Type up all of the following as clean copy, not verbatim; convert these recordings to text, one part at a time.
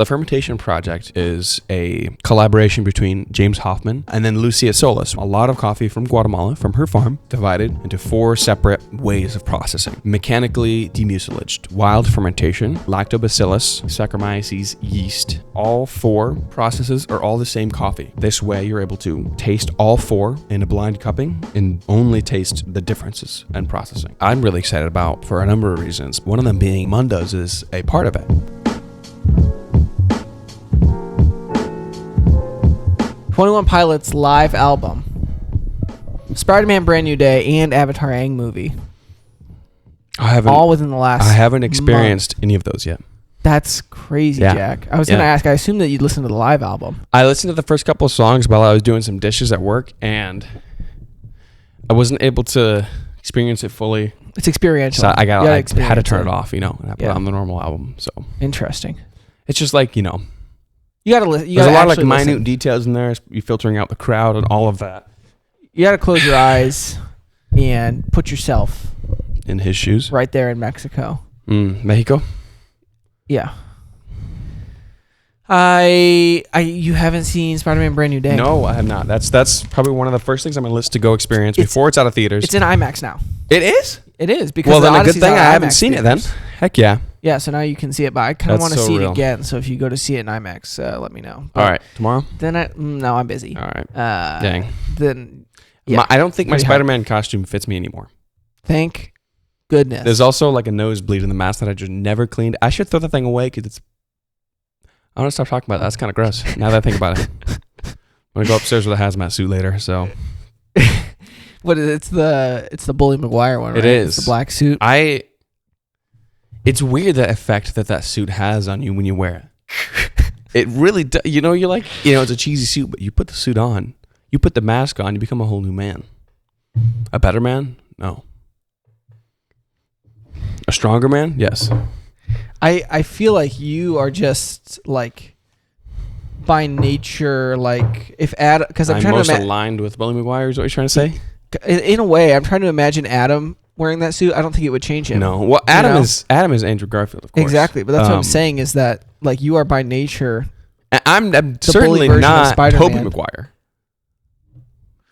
The Fermentation Project is a collaboration between James Hoffman and then Lucia Solis. A lot of coffee from Guatemala, from her farm, divided into 4 separate ways of processing. Mechanically demucilaged, wild fermentation, lactobacillus, Saccharomyces yeast. All 4 processes are all the same coffee. This way you're able to taste all 4 in a blind cupping and only taste the differences in processing. I'm really excited about for a number of reasons. One of them being Mundos is a part of it. 21 Pilots live album, Spider-Man Brand New Day, and Avatar Aang movie. All within the last I haven't experienced any of those yet. That's crazy, Yeah. Jack. I was going to ask, I assume that you'd listen to the live album. I listened to the first couple of songs while I was doing some dishes at work, and I wasn't able to experience it fully. It's experiential. So I had to turn it off, and I put it on the normal album. So interesting. It's just like, you gotta listen. There's a lot of like minute details in there. You're filtering out the crowd and all of that. You gotta close your eyes and put yourself in his shoes. Right there in Mexico. Mexico? Yeah. You haven't seen Spider-Man Brand New Day? No, I have not. That's probably one of the first things on my list to go experience before it's out of theaters. It's in IMAX now. It is? It is, because well, then a good thing I haven't seen it then. Heck yeah. Yeah, so now you can see it, but I kind of want to see it again. So if you go to see it in IMAX, let me know. But all right, tomorrow? Then no, I'm busy. All right. Dang. Then I don't think my Spider-Man costume fits me anymore. Thank goodness. There's also like a nosebleed in the mask that I just never cleaned. I should throw the thing away because it's. I want to stop talking about that. That's kind of gross. Now that I think about it, I'm gonna go upstairs with a hazmat suit later. So. What is it? It's the Bully Maguire one, right? It is. It's the black suit. It's weird the effect that suit has on you when you wear it. It really does. You're like, it's a cheesy suit, but you put the suit on, you put the mask on, you become a whole new man. A better man? No. A stronger man? Yes. I feel like you are just like by nature, like if Adam, because I'm trying most to aligned with Bully Maguire is what you're trying to say. In a way, I'm trying to imagine Adam wearing that suit. I don't think it would change him. No. Well, Adam is Andrew Garfield, of course. Exactly, but that's what I'm saying is that like you are by nature. I'm certainly not Tobey Maguire.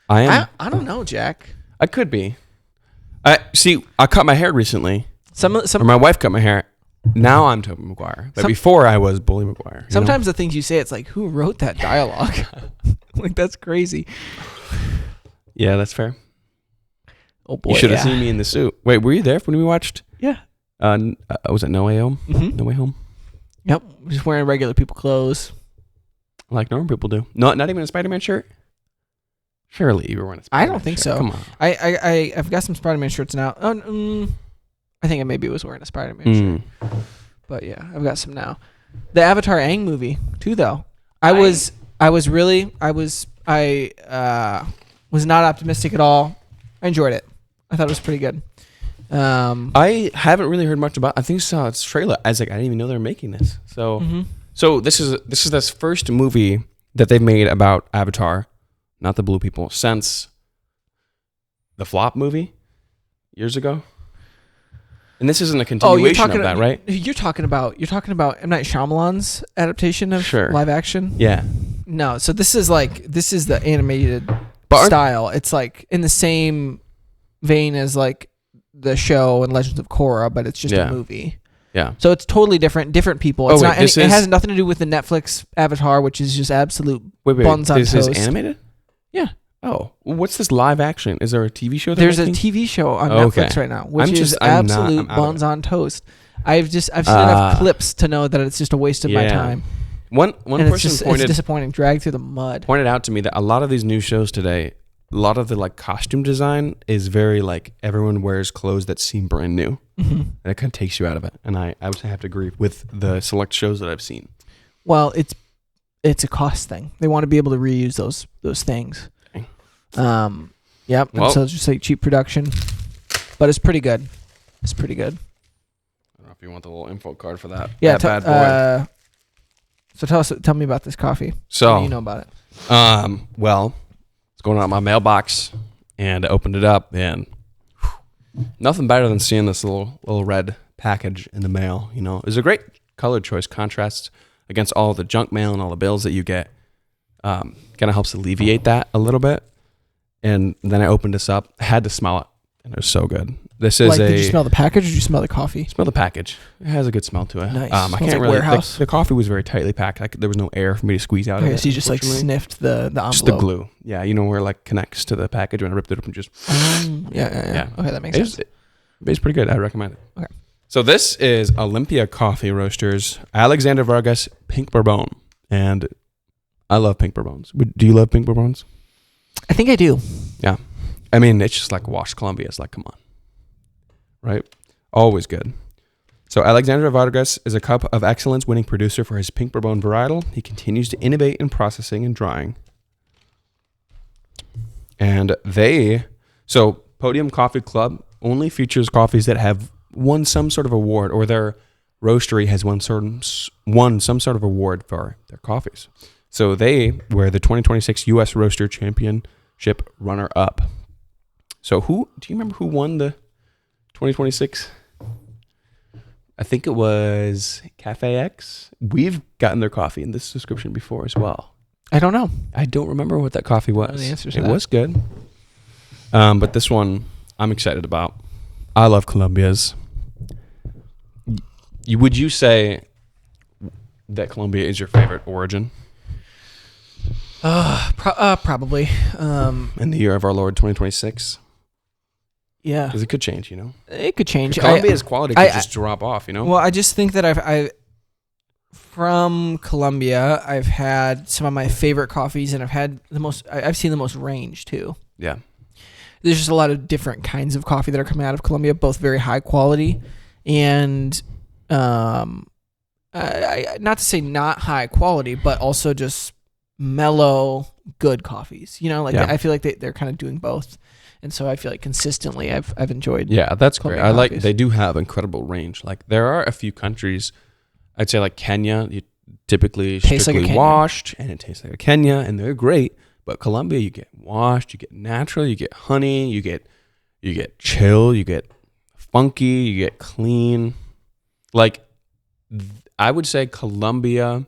I am. I don't know, Jack. I could be. I cut my hair recently. Or my wife cut my hair. Now I'm Tobey Maguire. But before I was Bully Maguire. Sometimes the things you say, it's like, who wrote that dialogue? Like, that's crazy. Yeah, that's fair. Oh, boy. You should have seen me in the suit. Wait, were you there when we watched? Yeah. Was it No Way Home? Mm-hmm. No Way Home? Yep. Just wearing regular people clothes. Like normal people do. Not even a Spider-Man shirt? Surely you were wearing a Spider-Man I don't think shirt. so. Come on. I've got some Spider-Man shirts now. I think I maybe was wearing a Spider-Man shirt. But yeah, I've got some now. The Avatar Aang movie too, though. I was not optimistic at all. I enjoyed it. I thought it was pretty good. I haven't really heard much about. I think I saw its trailer. I was like, I didn't even know they were making this. So, so this is this first movie that they've made about Avatar, not the blue people, since the flop movie years ago. And this isn't a continuation of that, right? You're talking about M. Night Shyamalan's adaptation of live action. Yeah. No, so this is the animated style. It's like in the same vein as like the show and Legends of Korra, but it's just a movie. Yeah. So it's totally different people. It's it has nothing to do with the Netflix Avatar, which is just absolute buns on toast. This is animated? Yeah. Oh, what's this live action? Is there a TV show? There's a TV show on Netflix right now, which is absolute buns on toast. I've seen enough clips to know that it's just a waste of my time. One person it's disappointing. Dragged through the mud. Pointed out to me that a lot of these new shows today, a lot of the like costume design is very like everyone wears clothes that seem brand new, and it kind of takes you out of it. And I would have to agree with the select shows that I've seen. Well, it's a cost thing. They want to be able to reuse those things. Yep. Well, so it's just like cheap production, but it's pretty good. I don't know if you want the little info card for that. Yeah. That bad boy. So tell me about this coffee. So what do you know about it? Well, it's going out of my mailbox, and I opened it up, and nothing better than seeing this little red package in the mail. It's a great color choice, contrasts against all the junk mail and all the bills that you get. Kind of helps alleviate that a little bit. And then I opened this up. I had to smell it, and it was so good. This is Did you smell the package or did you smell the coffee? Smell the package. It has a good smell to it. Nice. I Smells can't like really. warehouse. The coffee was very tightly packed. There was no air for me to squeeze out of it. So you just like unfortunately. sniffed the envelope. Just the glue. Yeah, you know where it like connects to the package when I ripped it open. Just yeah. Okay, that makes sense. It's pretty good. I recommend it. Okay. So this is Olympia Coffee Roasters Alexander Vargas Pink Bourbon, and I love pink bourbons. Do you love pink bourbons? I think I do. Yeah, I mean it's just like washed Columbia. It's like, come on, right? Always good. So Alexander Vargas is a cup of excellence winning producer for his pink bourbon varietal. He continues to innovate in processing and drying. And so Podium Coffee Club only features coffees that have won some sort of award, or their roastery has won some sort of award for their coffees. So they were the 2026 U.S. Roaster Championship runner-up. So do you remember who won the 2026? I think it was Cafe X. We've gotten their coffee in this subscription before as well. I don't know. I don't remember what that coffee was. I know the answer to it that. was good. But this one I'm excited about. I love Colombia's. Would you say that Colombia is your favorite origin? Probably. In the year of our Lord 2026? Yeah. Because it could change, you know? It could change. Colombia's quality could just drop off, you know? Well, I just think that I from Colombia, I've had some of my favorite coffees, and I've seen the most range too. Yeah. There's just a lot of different kinds of coffee that are coming out of Colombia, both very high quality and not to say not high quality, but also just mellow, good coffees. You know, like I feel like they're kind of doing both. And so I feel like consistently I've enjoyed. Yeah, that's great. I like, coffees. they do have incredible range. Like there are a few countries, I'd say like Kenya, you typically strictly like washed, and it tastes like a Kenya, and they're great. But Colombia, you get washed, you get natural, you get honey, you get chill, you get funky, you get clean. Like I would say Colombia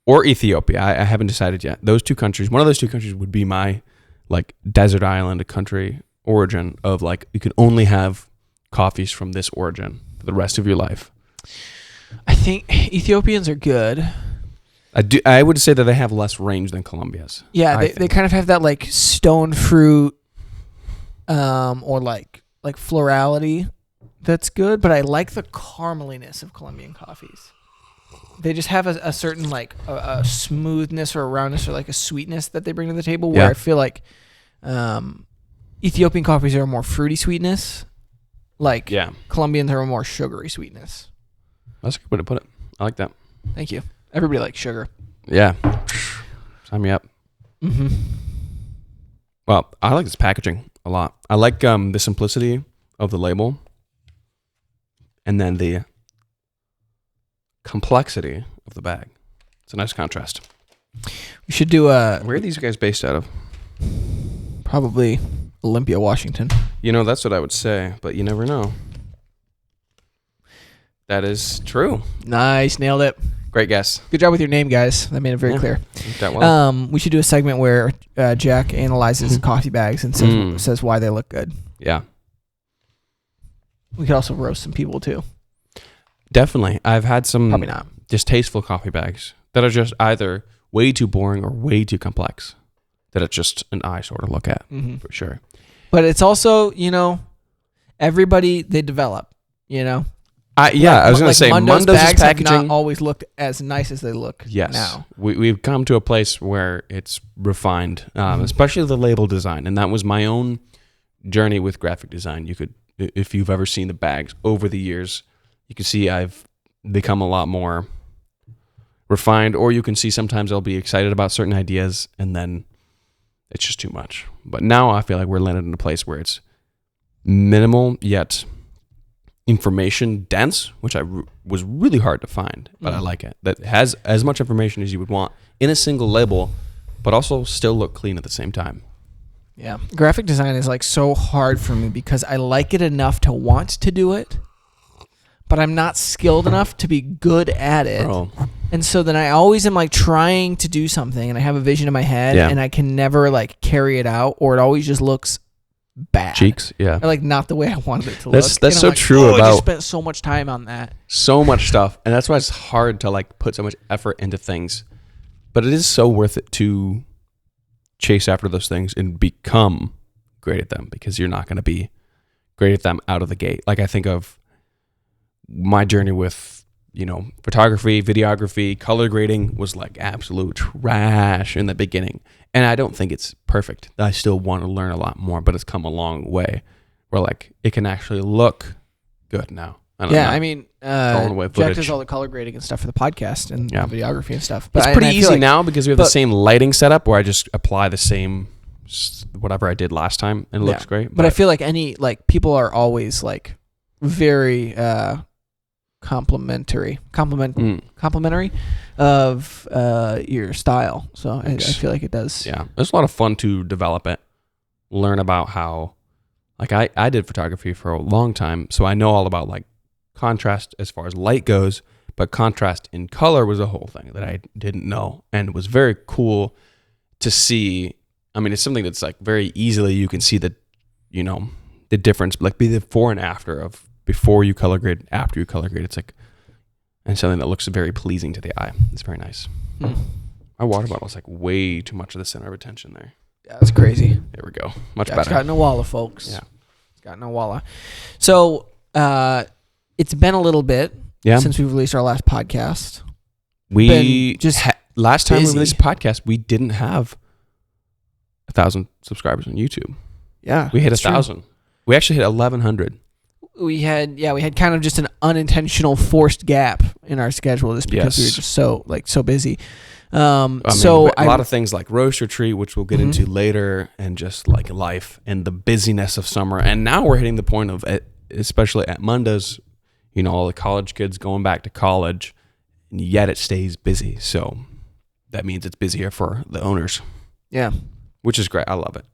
or Ethiopia. I haven't decided yet. Those two countries, one of those two countries would be my like desert island country origin of like you can only have coffees from this origin for the rest of your life. I think Ethiopians are good. I would say that they have less range than Colombia's. Yeah, they kind of have that like stone fruit, or like florality that's good. But I like the carameliness of Colombian coffees. They just have a certain like a smoothness or a roundness or like a sweetness that they bring to the table. Where I feel like Ethiopian coffees are a more fruity sweetness. Like Colombians are a more sugary sweetness. That's a good way to put it. I like that. Thank you. Everybody likes sugar. Yeah. Sign me up. Mm-hmm. Well, I like this packaging a lot. I like the simplicity of the label, and then the complexity of the bag. It's a nice contrast. We should do Where are these guys based out of? Probably Olympia, Washington. You know, that's what I would say, but you never know. That is true. Nice, nailed it. Great guess. Good job with your name, guys. That made it very clear. That well. We should do a segment where Jack analyzes coffee bags and says why they look good. Yeah. We could also roast some people too. Definitely. I've had some Probably not distasteful coffee bags that are just either way too boring or way too complex. That it's just an eyesore to look at, for sure. But it's also, you know, everybody, they develop, you know. I was going to say, Mundos bags packaging have not always looked as nice as they look now. We've come to a place where it's refined, especially the label design. And that was my own journey with graphic design. You could, if you've ever seen the bags over the years, you can see I've become a lot more refined, or you can see sometimes I'll be excited about certain ideas and then it's just too much. But now I feel like we're landed in a place where it's minimal yet information dense, which was really hard to find, but I like it. That has as much information as you would want in a single label, but also still look clean at the same time. Yeah. Graphic design is like so hard for me because I like it enough to want to do it, but I'm not skilled enough to be good at it. Bro, And so then I always am like trying to do something and I have a vision in my head and I can never like carry it out, or it always just looks bad. Cheeks, yeah. Or like not the way I wanted it to look. That's so like, true about. I just spent so much time on that. So much stuff. And that's why it's hard to like put so much effort into things. But it is so worth it to chase after those things and become great at them, because you're not going to be great at them out of the gate. Like I think of my journey with, photography, videography, color grading was like absolute trash in the beginning. And I don't think it's perfect. I still want to learn a lot more, but it's come a long way where like it can actually look good now. I mean, Jack does all the color grading and stuff for the podcast and the videography and stuff. But it's pretty easy now because we have the same lighting setup where I just apply the same whatever I did last time and it looks great. But I feel like people are always like very complimentary of your style. So I feel like it does. Yeah, it's a lot of fun to develop it, learn about how, like I did photography for a long time, so I know all about like contrast as far as light goes, but contrast in color was a whole thing that I didn't know, and it was very cool to see. I mean, it's something that's like very easily you can see the difference, like be the before and after of before you color grade, after you color grade. It's like, and something that looks very pleasing to the eye. It's very nice. My water bottle is like way too much of the center of attention there. Yeah, that's crazy. There we go. Much better. It's got no walla, folks. Yeah. It's got no walla. So, it's been a little bit since we released our last podcast. We last time we released a podcast, we didn't have 1,000 subscribers on YouTube. Yeah. We hit 1,000. We actually hit 1,100. We had kind of just an unintentional forced gap in our schedule just because we were just so busy. A lot of things like roast retreat, which we'll get into later, and just like life and the busyness of summer. And now we're hitting the point of, especially at Mundos, all the college kids going back to college, and yet it stays busy. So that means it's busier for the owners. Yeah. Which is great. I love it.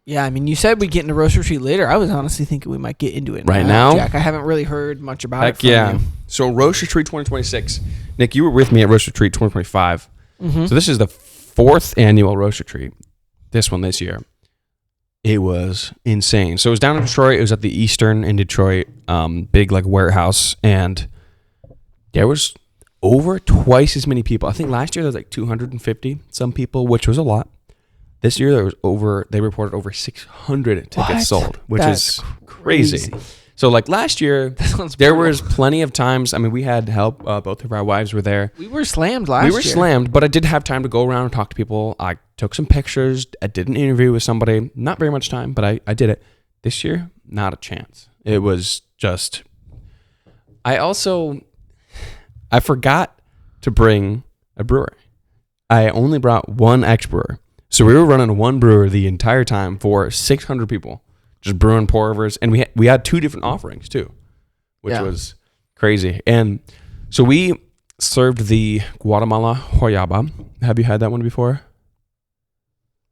Yeah, I mean, you said we'd get into roast retreat later. I was honestly thinking we might get into it right now. Jack, I haven't really heard much about it from you. So roast retreat 2026. Nick, you were with me at roast retreat 2025. So this is the 4th annual roast retreat. This one this year. It was insane. So it was down in Detroit. It was at the Eastern in Detroit, big like warehouse, and there was over twice as many people. I think last year there was like 250 some people, which was a lot. This year they reported over 600 tickets sold, which is crazy. So like last year, there was plenty of times. I mean, we had help. Both of our wives were there. We were slammed last year. We were slammed, but I did have time to go around and talk to people. I took some pictures. I did an interview with somebody. Not very much time, but I did it. This year, not a chance. It was just... I forgot to bring a brewer. I only brought one ex-brewer. So we were running one brewer the entire time for 600 people, just brewing pour-overs. And we had 2 different offerings too, which was crazy. And so we served the Guatemala Hoyaba. Have you had that one before?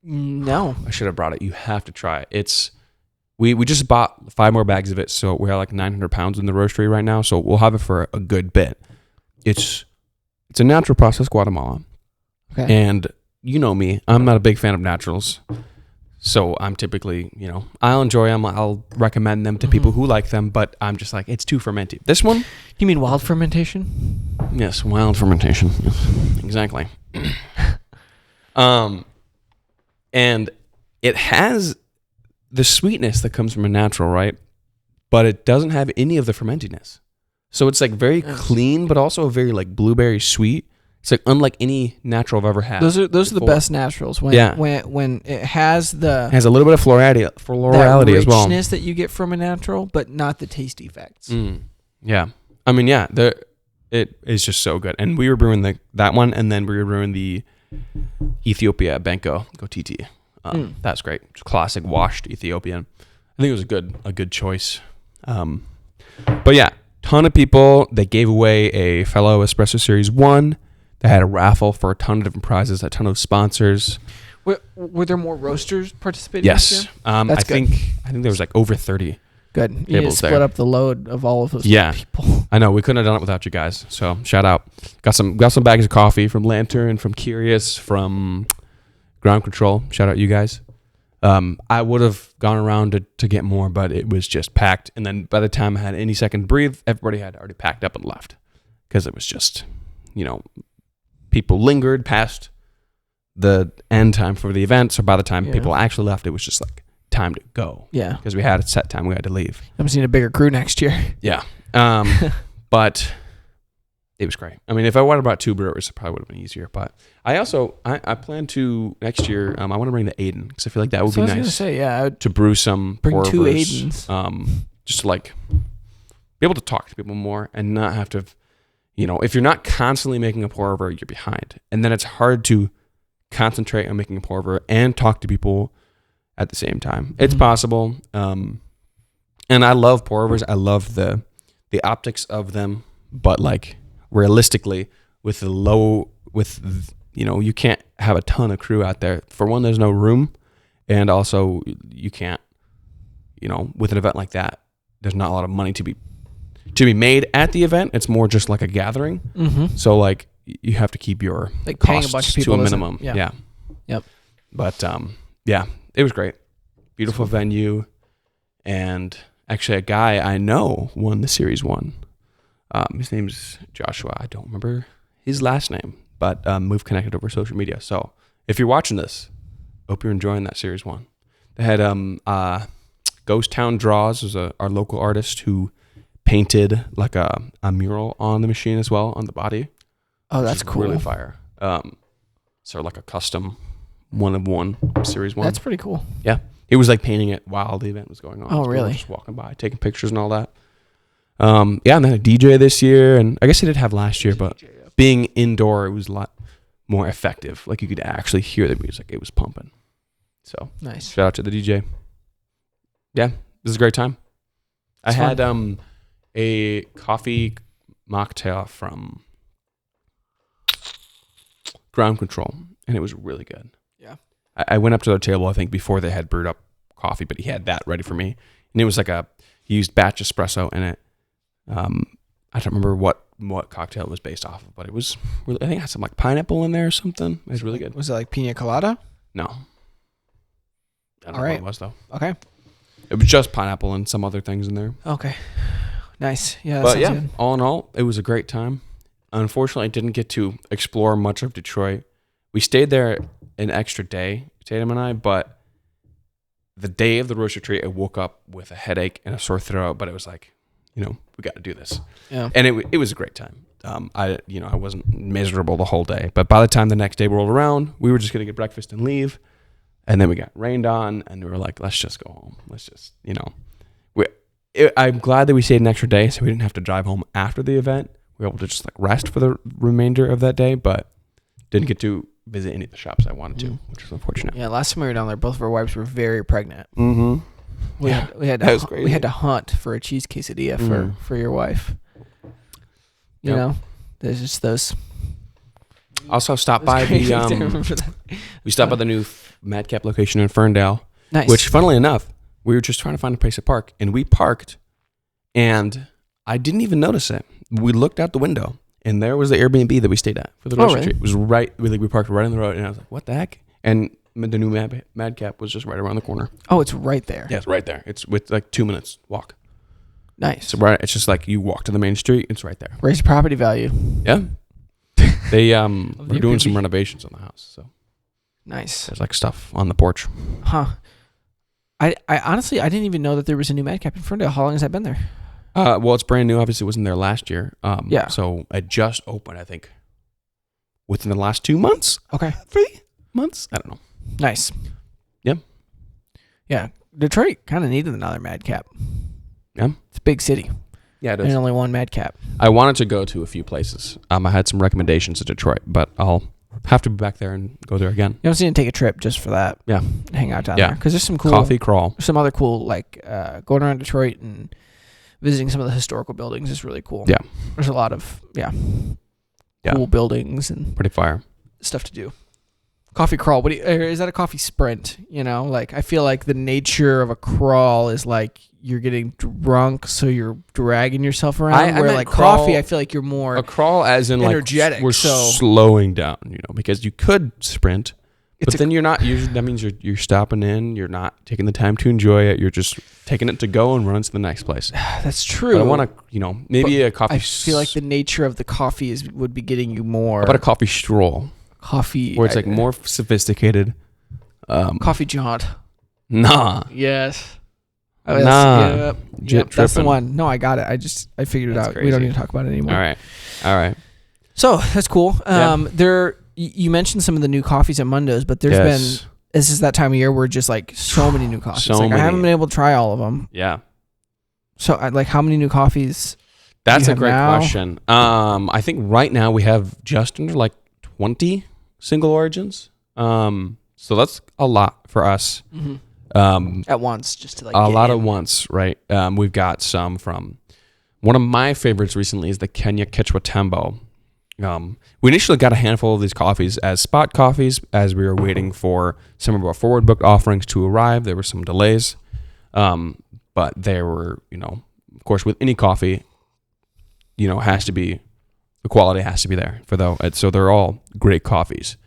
No. I should have brought it. You have to try it. We just bought 5 more bags of it. So we have like 900 pounds in the roastery right now. So we'll have it for a good bit. It's a natural process Guatemala. Okay. And you know me, I'm not a big fan of naturals. So I'm typically, I'll enjoy them. I'll recommend them to people who like them, but I'm just like, it's too fermented. This one? You mean wild fermentation? Yes, wild fermentation. Yes, exactly. And it has the sweetness that comes from a natural, right? But it doesn't have any of the fermentiness. So it's like very clean, but also very like blueberry sweet. It's like unlike any natural I've ever had. Those are the best naturals. When it has a little bit of florality as well. Richness that you get from a natural, but not the taste effects. Yeah, I mean, it is just so good. And we were brewing that one, and then we were brewing the Ethiopia Benko Gotiti. That's great, classic washed Ethiopian. I think it was a good choice. But yeah, ton of people. They gave away a fellow Espresso Series 1. They had a raffle for a ton of different prizes, a ton of sponsors. Were there more roasters participating? Yes. I think there was like over 30. Good. You need to tables split there. up the load of all of those people. I know we couldn't have done it without you guys. So shout out. Got some bags of coffee from Lantern, from Curious, from Ground Control. Shout out you guys. I would have gone around to get more, but it was just packed. And then by the time I had any second to breathe, everybody had already packed up and left because it was just, people lingered past the end time for the event. So by the time people actually left, it was just like time to go. Yeah. Because we had a set time we had to leave. I'm seeing a bigger crew next year. Yeah. But it was great. I mean, if I would have brought 2 brewers, it probably would have been easier. But I also, I plan to next year, I want to bring the Aiden because I feel like that would be nice. I was going to say, to brew some bring 2 pour-overs, Aidens. just to like be able to talk to people more and not have to, if you're not constantly making a pour-over, you're behind. And then it's hard to concentrate on making a pour-over and talk to people at the same time. It's possible. And I love pour-overs. I love the optics of them, but like realistically with you can't have a ton of crew out there. For one, there's no room, and also you can't, with an event like that, there's not a lot of money to be made at the event. It's more just like a gathering. Mm-hmm. So like you have to keep your costs a bunch of people to a minimum. Yeah. Yep. But it was great. Beautiful venue, and actually a guy I know won the Series 1. His name's Joshua. I don't remember his last name, but we've connected over social media. So if you're watching this, hope you're enjoying that Series 1. They had Ghost Town Draws was our local artist who painted like a mural on the machine as well on the body. Oh, that's cool. Really fire. So like a custom 1-of-1 Series 1. That's pretty cool. Yeah. He was like painting it while the event was going on. Oh, really? Just walking by, taking pictures and all that. And then a DJ this year, and I guess he did have last year, but being indoor, it was a lot more effective. Like you could actually hear the music; it was pumping. So nice. Shout out to the DJ. Yeah, this is a great time. I had a coffee mocktail from Ground Control, and it was really good. Yeah, I went up to their table, I think, before they had brewed up coffee, but he had that ready for me, and it was like he used batch espresso in it. I don't remember what cocktail it was based off of, but it was really, I think it had some like pineapple in there or something. It was really good. Was it like pina colada? No. I don't know what it was though. Okay. It was just pineapple and some other things in there. Okay. Nice. Yeah. But yeah, good. All in all, it was a great time. Unfortunately, I didn't get to explore much of Detroit. We stayed there an extra day, Tatum and I, but the day of the roast retreat, I woke up with a headache and a sore throat, but it was like, we got to do this. Yeah. And it was a great time. I wasn't miserable the whole day, but by the time the next day rolled around, we were just going to get breakfast and leave. And then we got rained on, and we were like, let's just go home. Let's just, I'm glad that we stayed an extra day so we didn't have to drive home after the event. We were able to just like rest for the remainder of that day, but didn't get to visit any of the shops I wanted to, which was unfortunate. Yeah, last time we were down there, both of our wives were very pregnant. Mm-hmm. We had to hunt for a cheese quesadilla for your wife. You know, there's just those. Also stopped by we stopped by the new Madcap location in Ferndale. Nice. Which, funnily enough, we were just trying to find a place to park, and we parked, and I didn't even notice it. We looked out the window, and there was the Airbnb that we stayed at for the roast retreat. It was right. We parked right on the road, and I was like, "What the heck?" And the new Madcap was just right around the corner. Oh, it's right there. Yeah, it's right there. It's with like 2 minutes walk. Nice. So right, it's just like you walk to the main street. It's right there. Raise property value. Yeah. They were doing some renovations on the house, so nice. There's like stuff on the porch. Huh. I honestly I didn't even know that there was a new Madcap in Ferndale. How long has that been there? Well, it's brand new. Obviously, it wasn't there last year. Yeah. So it just opened, I think, within the last 2 months. Okay. 3 months. I don't know. Nice. Yep. Yeah. Detroit kind of needed another Madcap. Yeah. It's a big city. Yeah, it is. There's only one Madcap. I wanted to go to a few places. I had some recommendations to Detroit, but I'll have to be back there and go there again. You know, take a trip just for that. Yeah. Hang out down there. Because there's some cool... Coffee crawl. Some other cool, like, going around Detroit and visiting some of the historical buildings is really cool. Yeah. There's a lot of, cool buildings and... Pretty fire. Stuff to do. Coffee crawl. Or is that a coffee sprint? You know, like I feel like the nature of a crawl is like you're getting drunk, so you're dragging yourself around. Where like crawl, coffee, I feel like you're more a crawl as in energetic. Like we're slowing down, you know, because you could sprint, but then you're not. Usually, that means you're stopping in. You're not taking the time to enjoy it. You're just taking it to go and run to the next place. That's true. But I want to, you know, maybe a coffee. I feel like the nature of the coffee would be getting you more. How about a coffee stroll? Coffee where it's like more sophisticated. Coffee jaunt. Nah. Yes. Nah. Yep, that's the one. No, I got it. I figured it out. Crazy. We don't need to talk about it anymore. All right. So that's cool. You mentioned some of the new coffees at Mundos, but there's been, this is that time of year where just like so many new coffees. I haven't been able to try all of them. Yeah. So like how many new coffees? That's a great question. I think right now we have just under like 20 single origins. So that's a lot for us. Mm-hmm. At once, just to like a lot at once, right? We've got some from one of my favorites recently is the Kenya Kichwa Tembo. We initially got a handful of these coffees as spot coffees as we were waiting for some of our forward booked offerings to arrive. There were some delays, but there were, you know, of course, with any coffee, you know, the quality has to be there so they're all great coffees.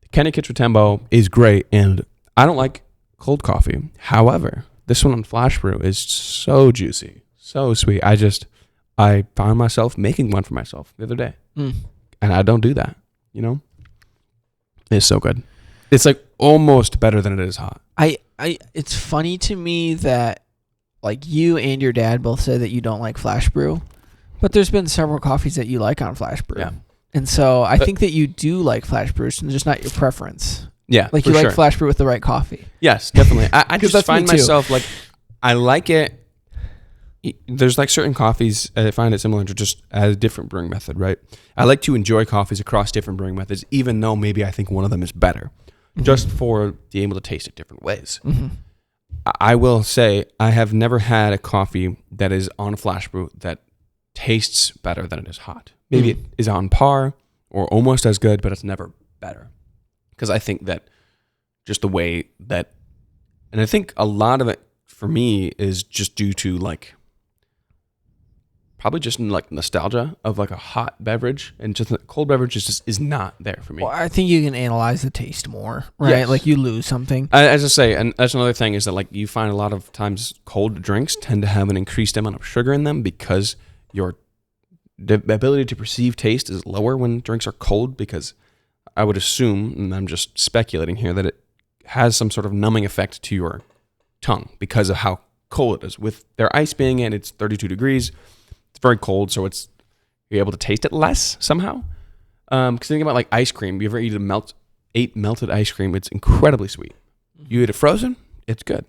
The Kenya Kichwa Tembo is great, and I don't like cold coffee. However, this one on Flash Brew is so juicy, so sweet. I found myself making one for myself the other day. And I don't do that, you know? It's so good. It's like almost better than it is hot. It's funny to me that like you and your dad both said that you don't like Flash Brew, but there's been several coffees that you like on Flash Brew. Yeah. And so I think that you do like Flash Brew, and just not your preference. Yeah, like you like Flash Brew with the right coffee. Yes, definitely. I just find myself like, I like it. There's like certain coffees, I find it similar to just a different brewing method, right? I like to enjoy coffees across different brewing methods, even though maybe I think one of them is better, just for being able to taste it different ways. Mm-hmm. I will say I have never had a coffee that is on Flash Brew that tastes better than it is hot. Maybe it is on par or almost as good, but it's never better. Because I think that just the way that, and I think a lot of it for me is just due to like, probably just like nostalgia of like a hot beverage, and just a cold beverage is not there for me. Well, I think you can analyze the taste more, right? Yes. Like you lose something. As I say, and that's another thing is that like you find a lot of times cold drinks tend to have an increased amount of sugar in them because the ability to perceive taste is lower when drinks are cold, because I would assume, and I'm just speculating here, that it has some sort of numbing effect to your tongue because of how cold it is. With their ice being in, it's 32 degrees. It's very cold, so you're able to taste it less somehow. Because think about like ice cream. You ever ate melted ice cream? It's incredibly sweet. You eat it frozen, it's good.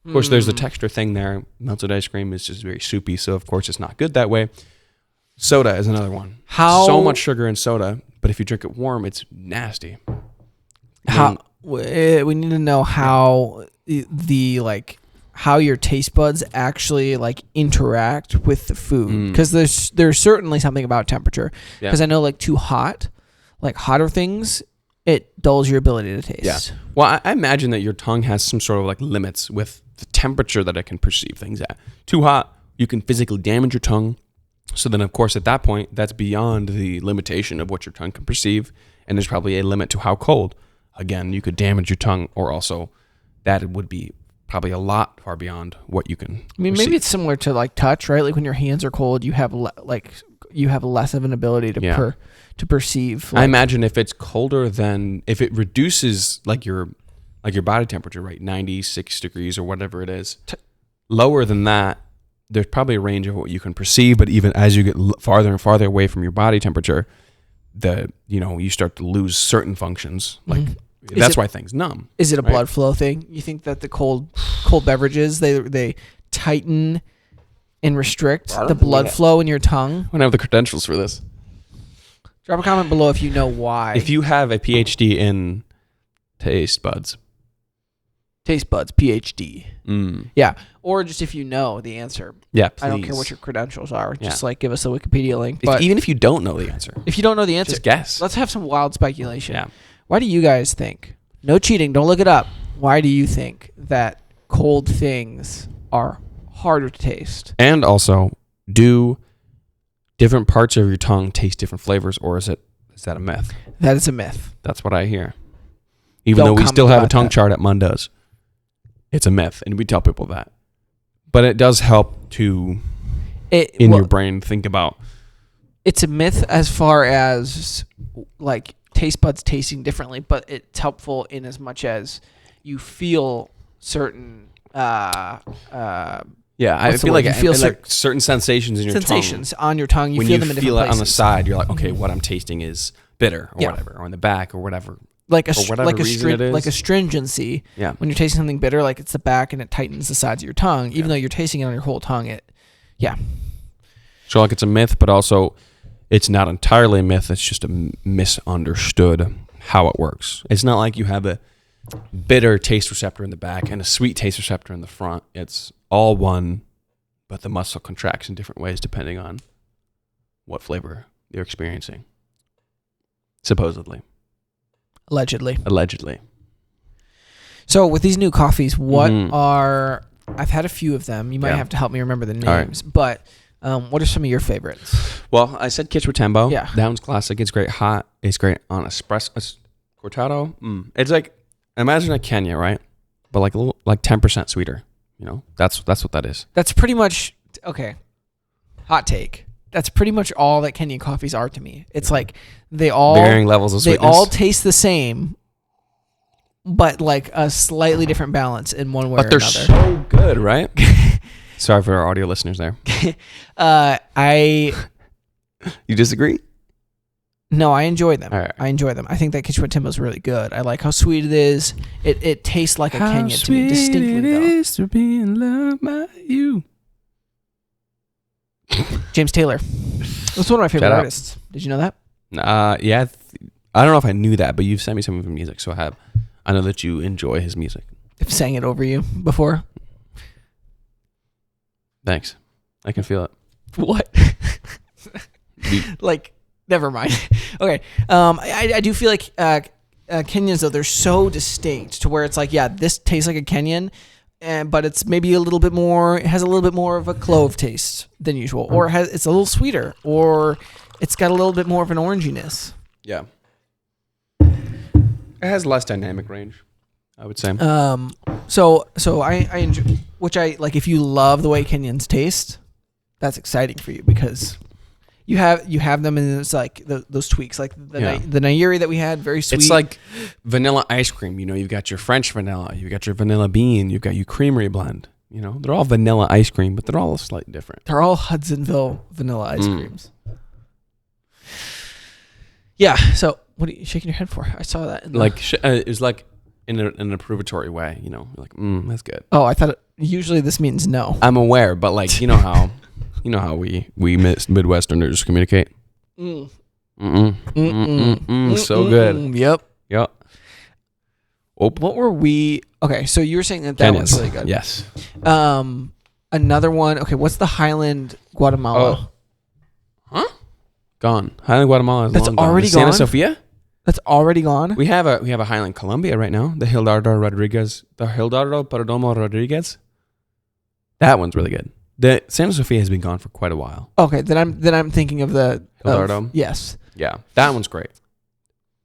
Of course, there's the texture thing there. Melted ice cream is just very soupy, so of course it's not good that way. Soda is another one. So much sugar in soda, but if you drink it warm, it's nasty. We need to know how how your taste buds actually like interact with the food, because there's certainly something about temperature. Because I know like too hot, like hotter things, it dulls your ability to taste. Yeah. Well, I imagine that your tongue has some sort of like limits with the temperature that it can perceive things at. Too hot, you can physically damage your tongue. So then, of course, at that point, that's beyond the limitation of what your tongue can perceive. And there's probably a limit to how cold. Again, you could damage your tongue, or also that would be probably a lot far beyond what you can perceive. Maybe it's similar to like touch, right? Like when your hands are cold, you have less of an ability to perceive. I imagine if it's colder than, if it reduces like your body temperature, right, 96 degrees or whatever it is, lower than that, there's probably a range of what you can perceive. But even as you get farther and farther away from your body temperature, you start to lose certain functions. Like that's why things numb. Is it a blood flow thing? You think that the cold beverages they tighten and restrict the blood flow in your tongue? I don't have the credentials for this. Drop a comment below if you know why. If you have a PhD in taste buds, Taste buds, PhD. Mm. Yeah. Or just if you know the answer. Yeah, please. I don't care what your credentials are. Just like give us a Wikipedia link. Even if you don't know the answer. If you don't know the answer, just guess. Let's have some wild speculation. Yeah. Why do you guys think? No cheating. Don't look it up. Why do you think that cold things are harder to taste? And also, do different parts of your tongue taste different flavors, or is that a myth? That is a myth. That's what I hear. Even though we still have a tongue chart at Mundos, it's a myth, and we tell people that. But it does help to, your brain, think about. It's a myth as far as like taste buds tasting differently, but it's helpful in as much as you feel certain. I feel like certain sensations in your tongue. On your tongue. You when feel you them in feel different it places. on the side, you're like, okay, what I'm tasting is bitter or whatever, or in the back or whatever. Like a like a stringency. Yeah. When you're tasting something bitter, like it's the back and it tightens the sides of your tongue, even though you're tasting it on your whole tongue. So like it's a myth, but also it's not entirely a myth. It's just a misunderstood how it works. It's not like you have a bitter taste receptor in the back and a sweet taste receptor in the front. It's all one, but the muscle contracts in different ways depending on what flavor you're experiencing. Supposedly. Allegedly. So with these new coffees, what are... I've had a few of them. You might have to help me remember the names. Right. But what are some of your favorites? Well, I said Kitchen Tembo. Yeah. That one's classic. It's great hot. It's great on espresso. Cortado. It's like, imagine a Kenya, right? But like a little, like 10% sweeter. You know, that's what that is. That's pretty much... Okay. Hot take. That's pretty much all that Kenyan coffees are to me. It's like they all... Varying levels of sweetness. They all taste the same, but like a slightly different balance in one way or another. But they're so good, right? Sorry for our audio listeners there. You disagree? No, I enjoy them. Right. I enjoy them. I think that Kichwa Timbo is really good. I like how sweet it is. It tastes like a Kenyan to me, distinctly though. How sweet it is to be in love by you. James Taylor. That's one of my favorite artists. Did you know that? Yeah. I don't know if I knew that, but you've sent me some of his music, so I know that you enjoy his music. I've sang it over you before. Thanks. I can feel it. What? Like, never mind. Okay. I do feel like Kenyans, though, they're so distinct to where it's like, yeah, this tastes like a Kenyan, but it's maybe a little bit more, it has a little bit more of a clove taste than usual, or it's a little sweeter, or it's got a little bit more of an oranginess. Yeah. It has less dynamic range, I would say. So I enjoy, which I like. If you love the way Kenyans taste, that's exciting for you because you have them, and it's like those tweaks, like the Nairi that we had, very sweet. It's like vanilla ice cream. You know, you've got your French vanilla, you've got your vanilla bean, you've got your creamery blend. You know, they're all vanilla ice cream, but they're all slightly different. They're all Hudsonville vanilla ice creams. Yeah. So what are you shaking your head for? I saw that. It was like in an approvatory way. You know, like that's good. Oh, I thought usually this means no. I'm aware, but like you know how we Midwesterners communicate. So good. Yep. Oh. What were we? Okay, so you were saying that was really good. Yes. Another one. Okay, what's the Highland Guatemala? Huh? Gone. Highland Guatemala is That's long already gone. gone. Santa Sofia. That's already gone. We have a Highland Colombia right now. The Hildardo Perdomo Rodriguez. That one's really good. The Santa Sofia has been gone for quite a while. Okay, then I'm thinking of the Hildardo. Yes. Yeah, that one's great.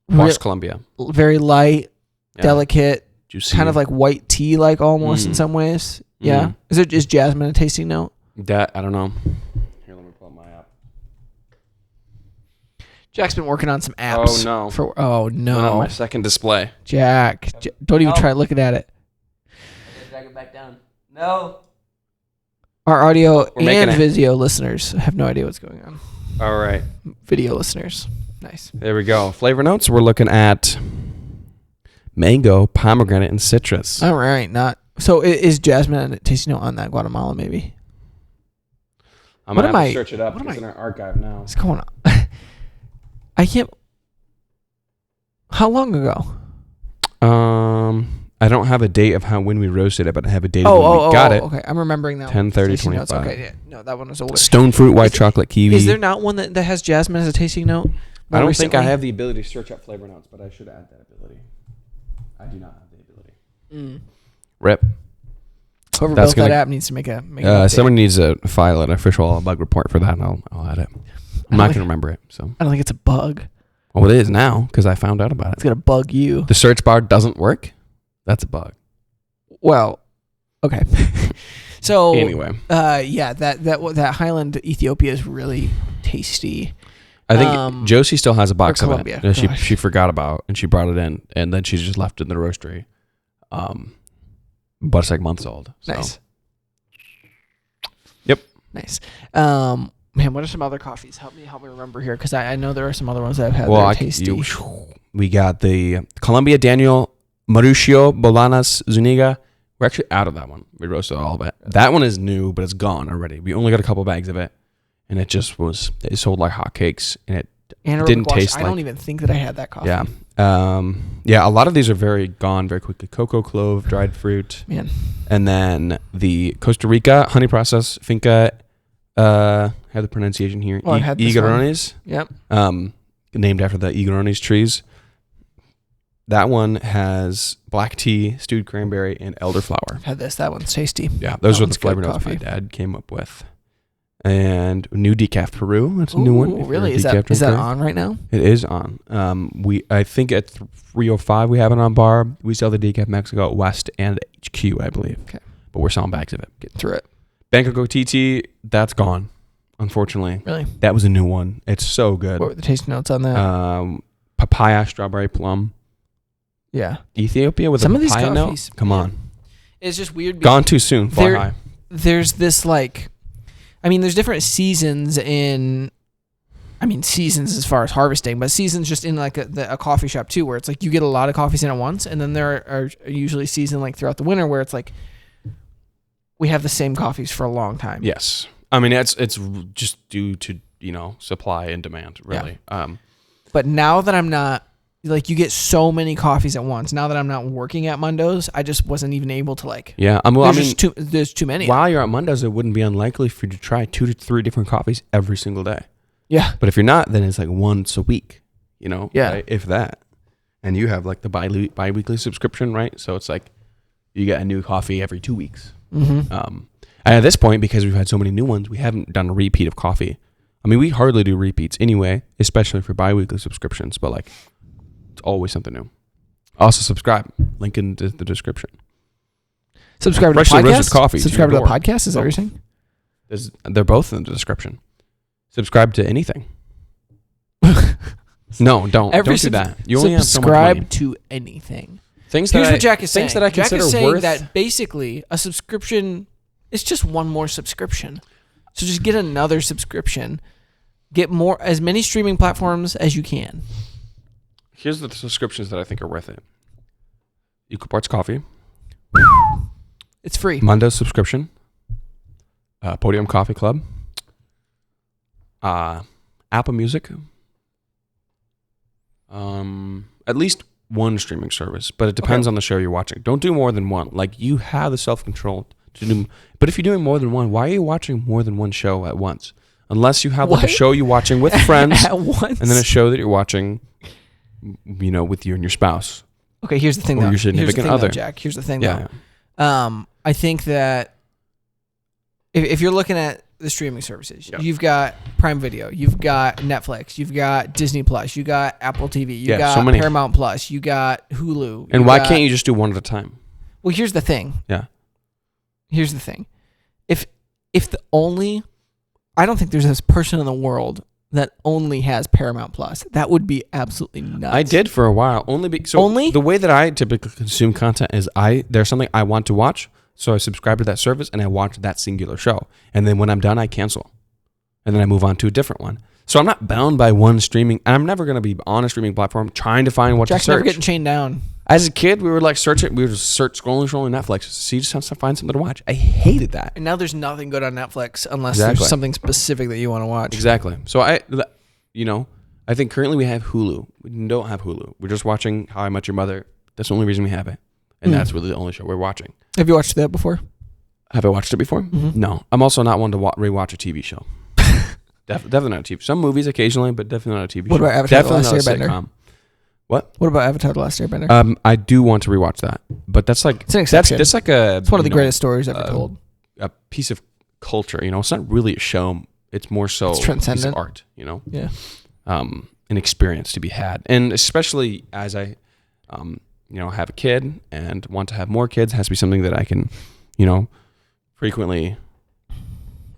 Wash Colombia. Very light, delicate, juicy, kind of like white tea, like almost in some ways. Yeah. Is jasmine a tasting note? That I don't know. Here, let me pull up my app. Jack's been working on some apps. Oh no! No. On my second display. Jack, don't even try looking at it. Drag it back down. No. Our audio and video listeners have no idea what's going on. All right. Video listeners. Nice. There we go. Flavor notes. We're looking at mango, pomegranate, and citrus. All right. So is jasmine a tasting note on that Guatemala maybe? I'm going to have to search it up. It's in our archive now. What's going on? I can't. How long ago? I don't have a date of when we roasted it, but I have a date of when we got it. Okay, I'm remembering that. 10/30/25. Okay, yeah. No, that one was older. Stone fruit, white chocolate, kiwi. Is there not one that has jasmine as a tasting note? I don't think I have the ability to search up flavor notes, but I should add that ability. I do not have the ability. Whoever Rip. built that app needs to make an update. Someone needs to file an official bug report for that, and I'll add it. I'm not going to remember it. So I don't think it's a bug. Well, it is now because I found out about It's going to bug you. The search bar doesn't work. That's a bug. Well, okay. So anyway, that Highland Ethiopia is really tasty. I think Josie still has a box of Colombia. it. She forgot about, and she brought it in, and then she just left it in the roastery. But it's like months old. So. Nice. Yep. Nice. Man, what are some other coffees? Help me remember here, because I know there are some other ones that I've had that are tasty. We got the Colombia Daniel Mauricio Bolanas Zuniga. We're actually out of that one. We roasted all of it. That one is new, but it's gone already. We only got a couple bags of it, and it sold like hotcakes, and it didn't taste like... I don't even think that I had that coffee. Yeah. A lot of these are very quickly. Cocoa, clove, dried fruit. Man. And then the Costa Rica honey process finca, I have the pronunciation here. Oh, I've had this one. Iguarones. Yep. Named after the Iguarones trees. That one has black tea, stewed cranberry, and elderflower. I've had this. That one's tasty. Yeah, those are the flavor notes my dad came up with. And new decaf Peru. That's a new one. Really? Is that on right now? It is on. I think at 305 we have it on bar. We sell the decaf Mexico at West and HQ, I believe. Okay. But we're selling bags of it. Get through it. Bangkok TT, that's gone, unfortunately. Really? That was a new one. It's so good. What were the tasting notes on that? Papaya, strawberry, plum. Yeah. Ethiopia with some a of these papaya coffees, note? Come on. It's just weird. Gone too soon. Fly high. There's this there's different seasons seasons as far as harvesting, but seasons just in like a coffee shop too, where it's like you get a lot of coffees in at once, and then there are usually seasons like throughout the winter where it's like we have the same coffees for a long time. Yes. I mean, it's just due to, supply and demand, really. Yeah. But now that I'm not, you get so many coffees at once. Now that I'm not working at Mundos, I just wasn't even able to Yeah, there's too many. While you're at Mundos, it wouldn't be unlikely for you to try 2 to 3 different coffees every single day. Yeah. But if you're not, then it's like once a week, Yeah. Right? If that. And you have the bi-weekly subscription, right? So it's like you get a new coffee every 2 weeks. Mm-hmm. And at this point, because we've had so many new ones, we haven't done a repeat of coffee. I mean, we hardly do repeats anyway, especially for bi-weekly subscriptions, but it's always something new. Also subscribe. Link in the description. Subscribe to the podcast? Coffee subscribe to the podcast? Is that what you're saying? They're both in the description. Subscribe to anything. No, don't do that. You only have so much money. Subscribe to anything. Here's what Jack is saying. Things that I consider Jack is saying worth... that basically a subscription is just one more subscription. So just get another subscription. Get as many streaming platforms as you can. Here's the subscriptions that I think are worth it. Equal Parts Coffee. It's free. Mundos subscription. Podium Coffee Club. Apple Music. At least one streaming service, but it depends on the show you're watching. Don't do more than one. You have the self-control to do. But if you're doing more than one, why are you watching more than one show at once? Unless you have a show you're watching with friends at once, and then a show that you're watching, with you and your spouse. Okay, here's the thing. Or your significant other, Jack. Here's the thing, though. I think that if you're looking at the streaming services, you've got Prime Video, you've got Netflix, you've got Disney Plus, you got Apple TV, you got so Paramount Plus, you got Hulu. And why can't you just do one at a time? Well, here's the thing. Yeah. Here's the thing. I don't think there's this person in the world that only has Paramount Plus. That would be absolutely nuts. I did for a while. The way that I typically consume content is there's something I want to watch, so I subscribe to that service and I watch that singular show. And then when I'm done, I cancel. And then I move on to a different one. So I'm not bound by one streaming. I'm never going to be on a streaming platform trying to find what Jack's to search. Never getting chained down. As a kid, we were searching. We would just scrolling Netflix. So you just have to find something to watch. I hated that. And now there's nothing good on Netflix unless there's something specific that you want to watch. Exactly. So I think currently we have Hulu. We don't have Hulu. We're just watching How I Met Your Mother. That's the only reason we have it. and that's really the only show we're watching. Have you watched that before? Have I watched it before? Mhm. No. I'm also not one to rewatch a TV show. Definitely not a TV. Some movies occasionally, but definitely not a TV What show. about Avatar: The Definitely Last not a Airbender? sitcom. What? What about Avatar: The Last Airbender? I do want to rewatch that, but that's like It's an exception. that's like a. It's one of the greatest stories ever told. A piece of culture. It's not really a show. It's more so It's a piece transcendent. of art. Yeah. An experience to be had, and especially as I, have a kid and want to have more kids, it has to be something that I can, frequently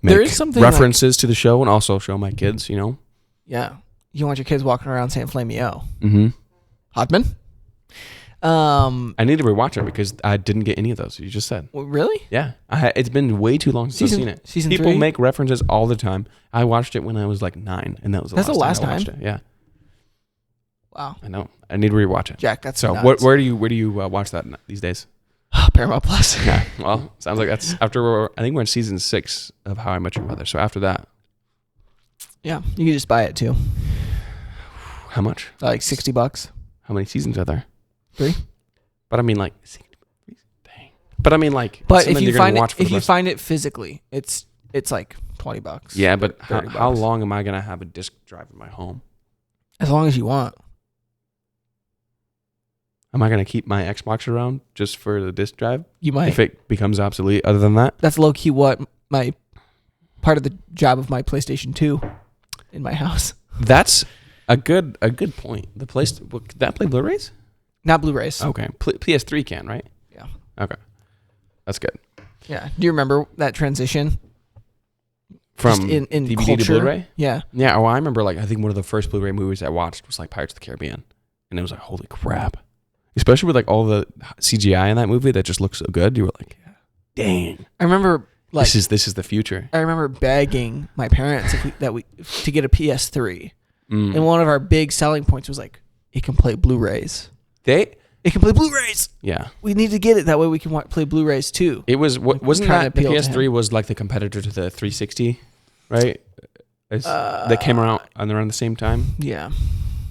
make There is something references to the show and also show my kids. Yeah. You want your kids walking around saying "Flamey-o." Mm-hmm. Hodman? I need to rewatch it because I didn't get any of those you just said. Really? Yeah, it's been way too long since I've seen it. Season People 3? make references all the time. I watched it when I was like 9, and that was That's the last I watched time? it. Yeah, Wow. I know. I need to rewatch it. Jack, that's So nuts. where do you watch that these days? Paramount Plus. Yeah. Well, sounds like that's after I think we're in season 6 of How I Met Your Mother. So after that, Yeah. You can just buy it too. how much? Like $60. How many seasons are there? 3. But I mean, like, dang. But I mean, like, But if something you you're gonna find it, watch for the if you rest- find it physically, it's like $20. yeah, but how $30. long am I gonna have a disc drive in my home? As long as you want. Am I gonna keep my Xbox around just for the disc drive You might. if it becomes obsolete? Other than that, That's low key what my part of the job of my PlayStation 2 in my house. that's a good point. The place that play Blu-rays. Not Blu-rays. Okay, PS3 can, right? Yeah. Okay, that's good. Yeah. Do you remember that transition From Just in DVD culture? to Blu-ray. Yeah. Yeah. Well, I remember I think one of the first Blu-ray movies I watched was like Pirates of the Caribbean, and it was like, holy crap! Especially with like all the CGI in that movie that just looks so good. You were like, dang, I remember this is the future. I remember begging my parents to get a PS3, Mm. and one of our big selling points was like, it can play Blu-rays. It can play Blu-rays. Yeah. We need to get it that way we can play Blu-rays too. It was wasn't trying that to the appeal to PS3 him. was like the competitor to the 360, right? That came around around the same time. Yeah.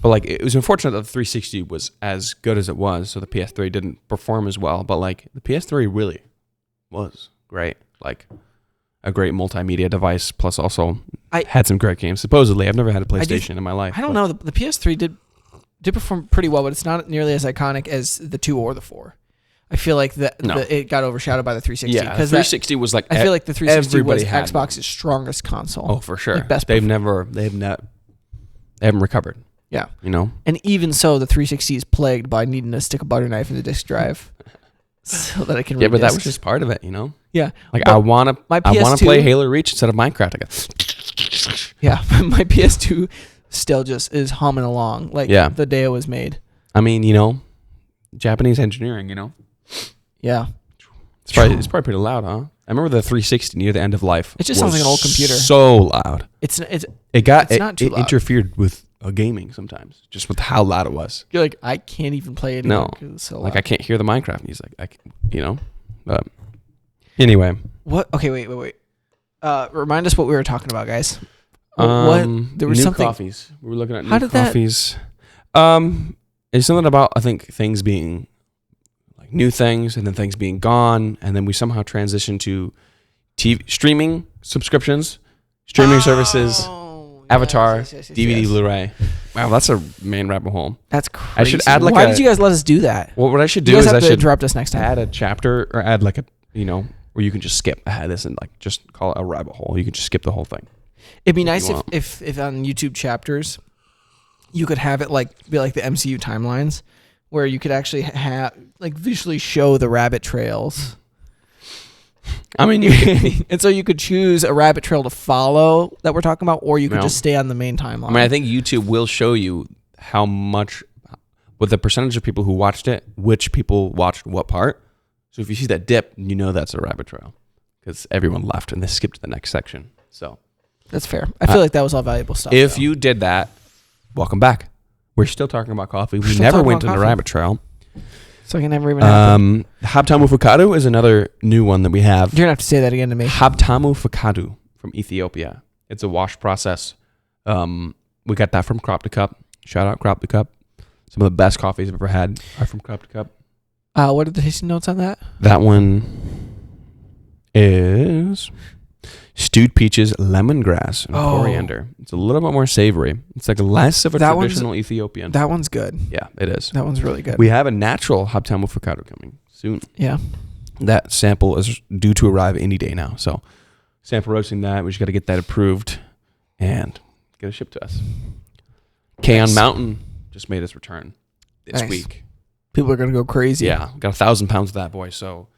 But like it was unfortunate that the 360 was as good as it was, so the PS3 didn't perform as well. But like the PS3 really was great, like a great multimedia device. Plus, also had some great games. Supposedly, I've never had a PlayStation in my life. I don't know. The PS3 did perform pretty well, but it's not nearly as iconic as the 2 or the 4. I feel like it got overshadowed by the 360. Yeah, the 360 was like I feel like the 360 was everybody had Xbox's strongest console. Oh, for sure. Like best they haven't recovered. Yeah. And even so, the 360 is plagued by needing to stick a butter knife in the disc drive so that I can. Yeah, but that was re-disc. just part of it, Yeah. Like But I want to PS2 play Halo Reach instead of Minecraft. I go, Yeah, my PS2 still just is humming along like the day it was made. I mean, Japanese engineering, Yeah. It's probably pretty loud, huh? I remember the 360 near the end of life. It just sounds like an old computer. So loud. It's It not too loud. interfered with gaming sometimes, just with how loud it was. You're like, I can't even play it anymore because it's so loud. Like I can't hear the Minecraft music. But anyway. What? Okay, wait. Remind us what we were talking about, guys. There was new something. coffees. We were looking at How new did that- coffees. It's something about I think things being like new things and then things being gone, and then we somehow transitioned to TV streaming subscriptions, streaming services, Avatar, yes, DVD, yes. Blu-ray. Wow, that's a main rabbit hole. That's crazy. I should add Why did you guys let us do that? Well, what I should You do guys is have I to should interrupt us next time. add a chapter or add like a where you can just skip ahead this and like just call it a rabbit hole. You can just skip the whole thing. It'd be nice want. if on YouTube chapters, you could have it be like the MCU timelines, where you could actually have like visually show the rabbit trails. I mean, And so you could choose a rabbit trail to follow that we're talking about, or you could No. just stay on the main timeline. I think YouTube will show you how much, with the percentage of people who watched it, which people watched what part. So if you see that dip, that's a rabbit trail because everyone left and they skipped to the next section. So That's fair. I feel like that was all valuable stuff. if though. you did that, welcome back. We're still talking about coffee. We still never talking went about on the coffee. rabbit trail. So I can never even happen. Habtamu Fakadu is another new one that we have. You're going to have to say that again to me. Habtamu Fakadu from Ethiopia. It's a wash process. We got that from Crop to Cup. Shout out Crop to Cup. Some of the best coffees I've ever had are from Crop to Cup. What are the tasting notes on that? That one is stewed peaches, lemongrass, and coriander. It's a little bit more savory. It's like less of a traditional Ethiopian. That one's good. Yeah, it is. That one's really good. We have a natural Hoptown Mufakado coming soon. Yeah. That sample is due to arrive any day now. So sample roasting that. We just got to get that approved and get it shipped to us. K-On Mountain just made its return this week. People are going to go crazy. Yeah. Got 1,000 pounds of that boy. So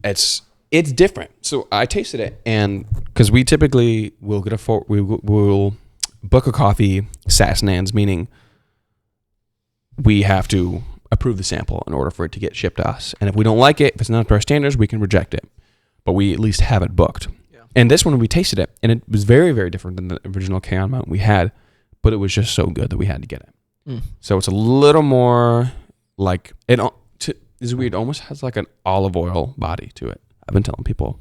it's different. So I tasted it, and because we typically will get we'll book a coffee sassanans, meaning we have to approve the sample in order for it to get shipped to us. And if we don't like it, if it's not up to our standards, we can reject it. But we at least have it booked. Yeah. And this one, we tasted it, and it was very, very different than the original K-On Mountain we had, but it was just so good that we had to get it. So it's a little more like it's weird. It almost has like an olive oil body to it. I've been telling people.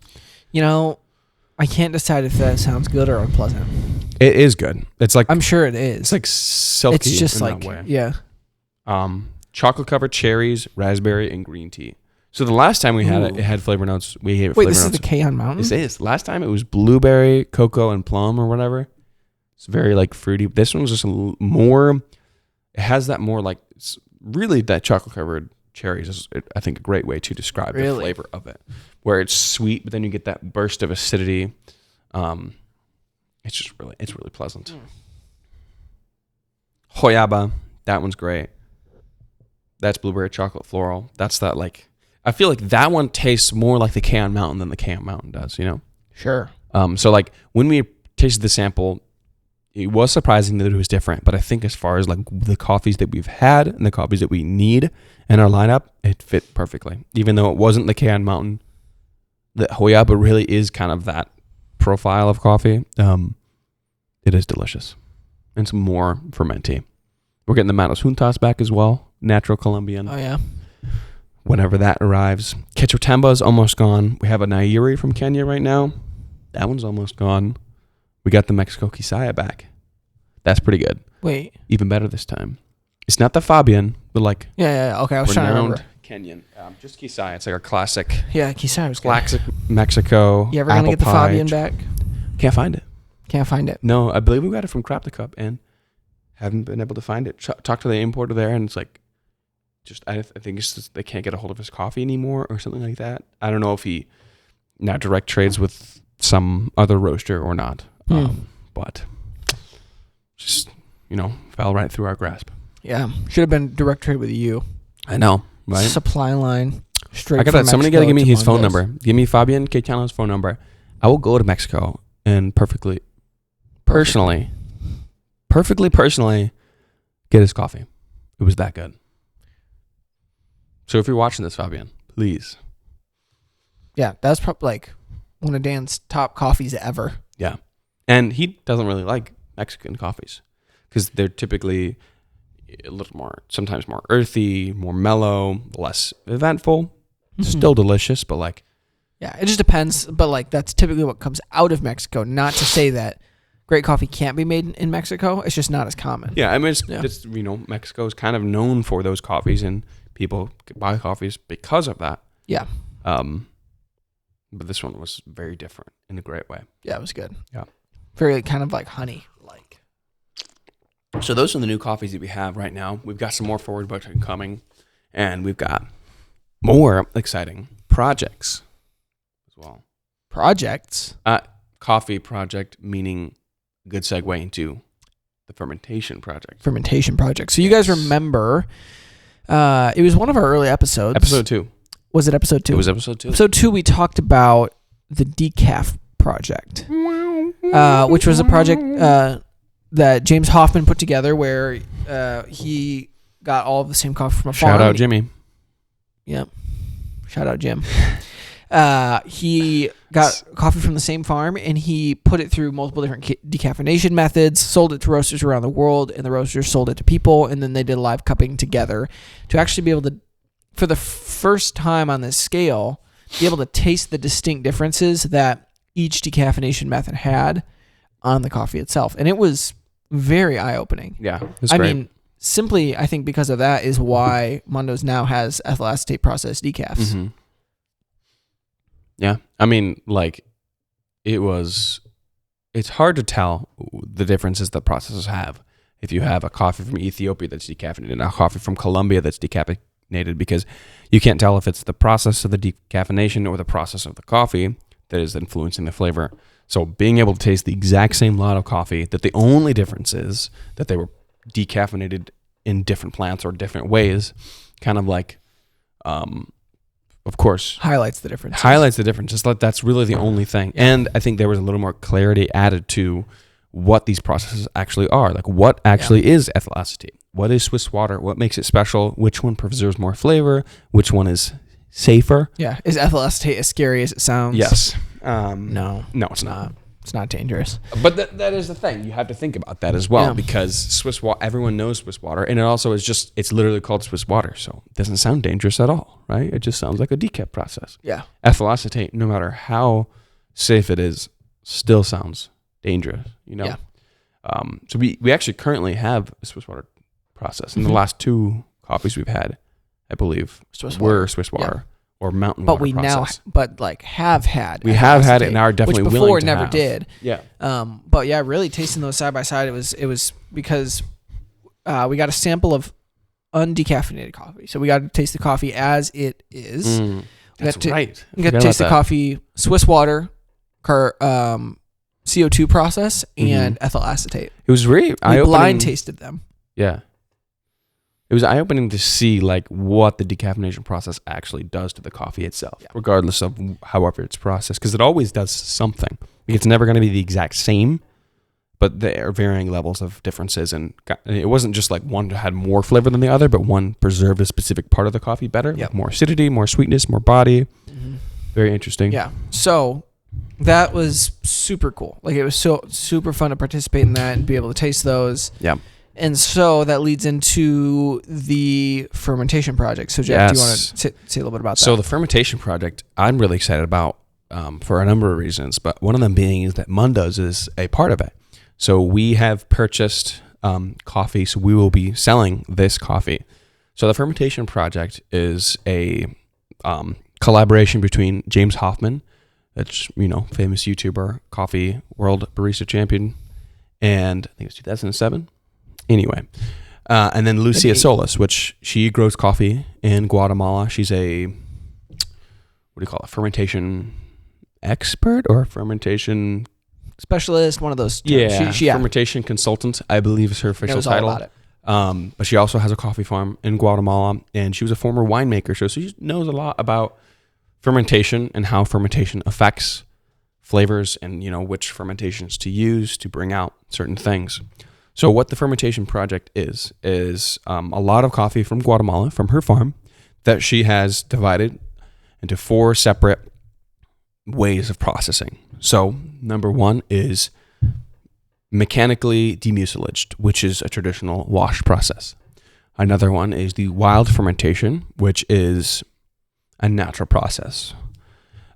I can't decide if that sounds good or unpleasant. It is good. It's like, I'm sure it is. It's like silky. It's just in like, that way. Yeah. Chocolate covered cherries, raspberry, and green tea. So the last time we had it had flavor notes. We gave it Wait, flavor this notes. is the K-On Mountain? This is. Last time it was blueberry, cocoa, and plum or whatever. It's very like fruity. This one's just more. It has that more like really that chocolate covered cherries is, I think, a great way to describe the flavor of it, where it's sweet, but then you get that burst of acidity. It's really pleasant. Hoyaba, that one's great. That's blueberry chocolate floral. That's that like, I feel like that one tastes more like the K-On Mountain than the K-On Mountain does, you know? Sure. So like when we tasted the sample, it was surprising that it was different, but I think as far as like the coffees that we've had and the coffees that we need in our lineup, it fit perfectly. Even though it wasn't the K-On Mountain, the Hoyaba really is kind of that profile of coffee. It is delicious. And some more fermenty. We're getting the Manos Juntas back as well. Natural Colombian. Oh, yeah. Whenever that arrives. Quechotemba is almost gone. We have a Nairi from Kenya right now. That one's almost gone. We got the Mexico Quisaya back. That's pretty good. Wait. Even better this time. It's not the Fabian, but like... Yeah. Okay, I was trying to remember. Kenyan. Just Quisaya. It's like a classic... Yeah, Quisaya was good. Classic Mexico. You ever going to get the Fabian back? Can't find it. Can't find it. No, I believe we got it from Crop the Cup and haven't been able to find it. Talk to the importer there, and it's like... I think it's just they can't get a hold of his coffee anymore or something like that. I don't know if he now direct trades with some other roaster or not. But just, fell right through our grasp. Yeah. Should have been direct trade with you. I know, right? Supply line straight from somebody got to give me his phone number. Give me Fabian Quechano's phone number. I will go to Mexico and personally get his coffee. It was that good. So if you're watching this, Fabian, please. Yeah, that's probably like one of Dan's top coffees ever. Yeah. And he doesn't really like Mexican coffees because they're typically a little more, sometimes more earthy, more mellow, less eventful. Still delicious, but like. Yeah, it just depends. But like that's typically what comes out of Mexico. Not to say that great coffee can't be made in Mexico. It's just not as common. Yeah, I mean, it's Mexico is kind of known for those coffees and people buy coffees because of that. Yeah. But this one was very different in a great way. Yeah, it was good. Yeah. Very kind of like honey. So those are the new coffees that we have right now. We've got some more forward budget coming, and we've got more exciting projects as well. Projects? Coffee project, meaning a good segue into the fermentation project. Fermentation project. So you guys remember, it was one of our early episodes. Episode 2. Was it episode 2? It was episode 2. Episode 2, we talked about the decaf project, which was a project that James Hoffman put together where he got all of the same coffee from a farm. Shout out Jimmy. Yep. Shout out Jim. He got coffee from the same farm and he put it through multiple different decaffeination methods, sold it to roasters around the world, and the roasters sold it to people, and then they did live cupping together to actually be able to, for the first time on this scale, be able to taste the distinct differences that each decaffeination method had on the coffee itself. And it was very eye-opening. Yeah, it's great. I mean, simply, I think because of that is why Mundos now has ethyl acetate processed decafs. Mm-hmm. Yeah. I mean, like, it's hard to tell the differences that processors have. If you have a coffee from Ethiopia that's decaffeinated and a coffee from Colombia that's decaffeinated, because you can't tell if it's the process of the decaffeination or the process of the coffee that is influencing the flavor. So being able to taste the exact same lot of coffee, that the only difference is that they were decaffeinated in different plants or different ways, kind of like, of course, highlights the difference. Just like that's really the only thing. And I think there was a little more clarity added to what these processes actually are. Like, what actually is ethyl acetate? What is Swiss water? What makes it special? Which one preserves more flavor? Which one is safer? Yeah. Is ethyl acetate as scary as it sounds? Yes. No, it's not. It's not dangerous. But that is the thing. You have to think about that as well, because Swiss water, everyone knows Swiss water, and it also is it's literally called Swiss water, so it doesn't sound dangerous at all, right? It just sounds like a decaf process. Yeah. Ethyl acetate, no matter how safe it is, still sounds dangerous, Yeah. So we actually currently have a Swiss water process. And the last two coffees we've had, I believe, were Swiss water. Or mountain water process. Have had. We have had it and are definitely willing to before never have. did. Yeah. But yeah, really tasting those side by side, it was because we got a sample of undecaffeinated coffee. So we got to taste the coffee as it is. That's right. We got to taste the coffee, Swiss water, CO2 process, and ethyl acetate. It was really eye-opening. We blind tasted them. Yeah. It was eye-opening to see like what the decaffeination process actually does to the coffee itself, regardless of however it's processed, because it always does something. It's never going to be the exact same, but there are varying levels of differences, and it wasn't just like one had more flavor than the other, but one preserved a specific part of the coffee better, like more acidity, more sweetness, more body. Very interesting. Yeah. So that was super cool. Like, it was so super fun to participate in that and be able to taste those. Yeah. And so that leads into the Fermentation Project. So, Jeff, do you want to say a little bit about that? So the Fermentation Project, I'm really excited about for a number of reasons, but one of them being is that Mundos is a part of it. So we have purchased coffee, so we will be selling this coffee. So the Fermentation Project is a collaboration between James Hoffman, that's, famous YouTuber, coffee world barista champion, and I think it was 2007. Anyway, and then Lucia Solis, which she grows coffee in Guatemala. She's a, fermentation expert or fermentation specialist, one of those terms. Yeah, fermentation consultant, I believe is her official title. All about it. But she also has a coffee farm in Guatemala, and she was a former winemaker, so she knows a lot about fermentation and how fermentation affects flavors and, which fermentations to use to bring out certain things. So what the Fermentation Project is a lot of coffee from Guatemala, from her farm, that she has divided into 4 separate ways of processing. So number 1 is mechanically demucilaged, which is a traditional wash process. Another one is the wild fermentation, which is a natural process,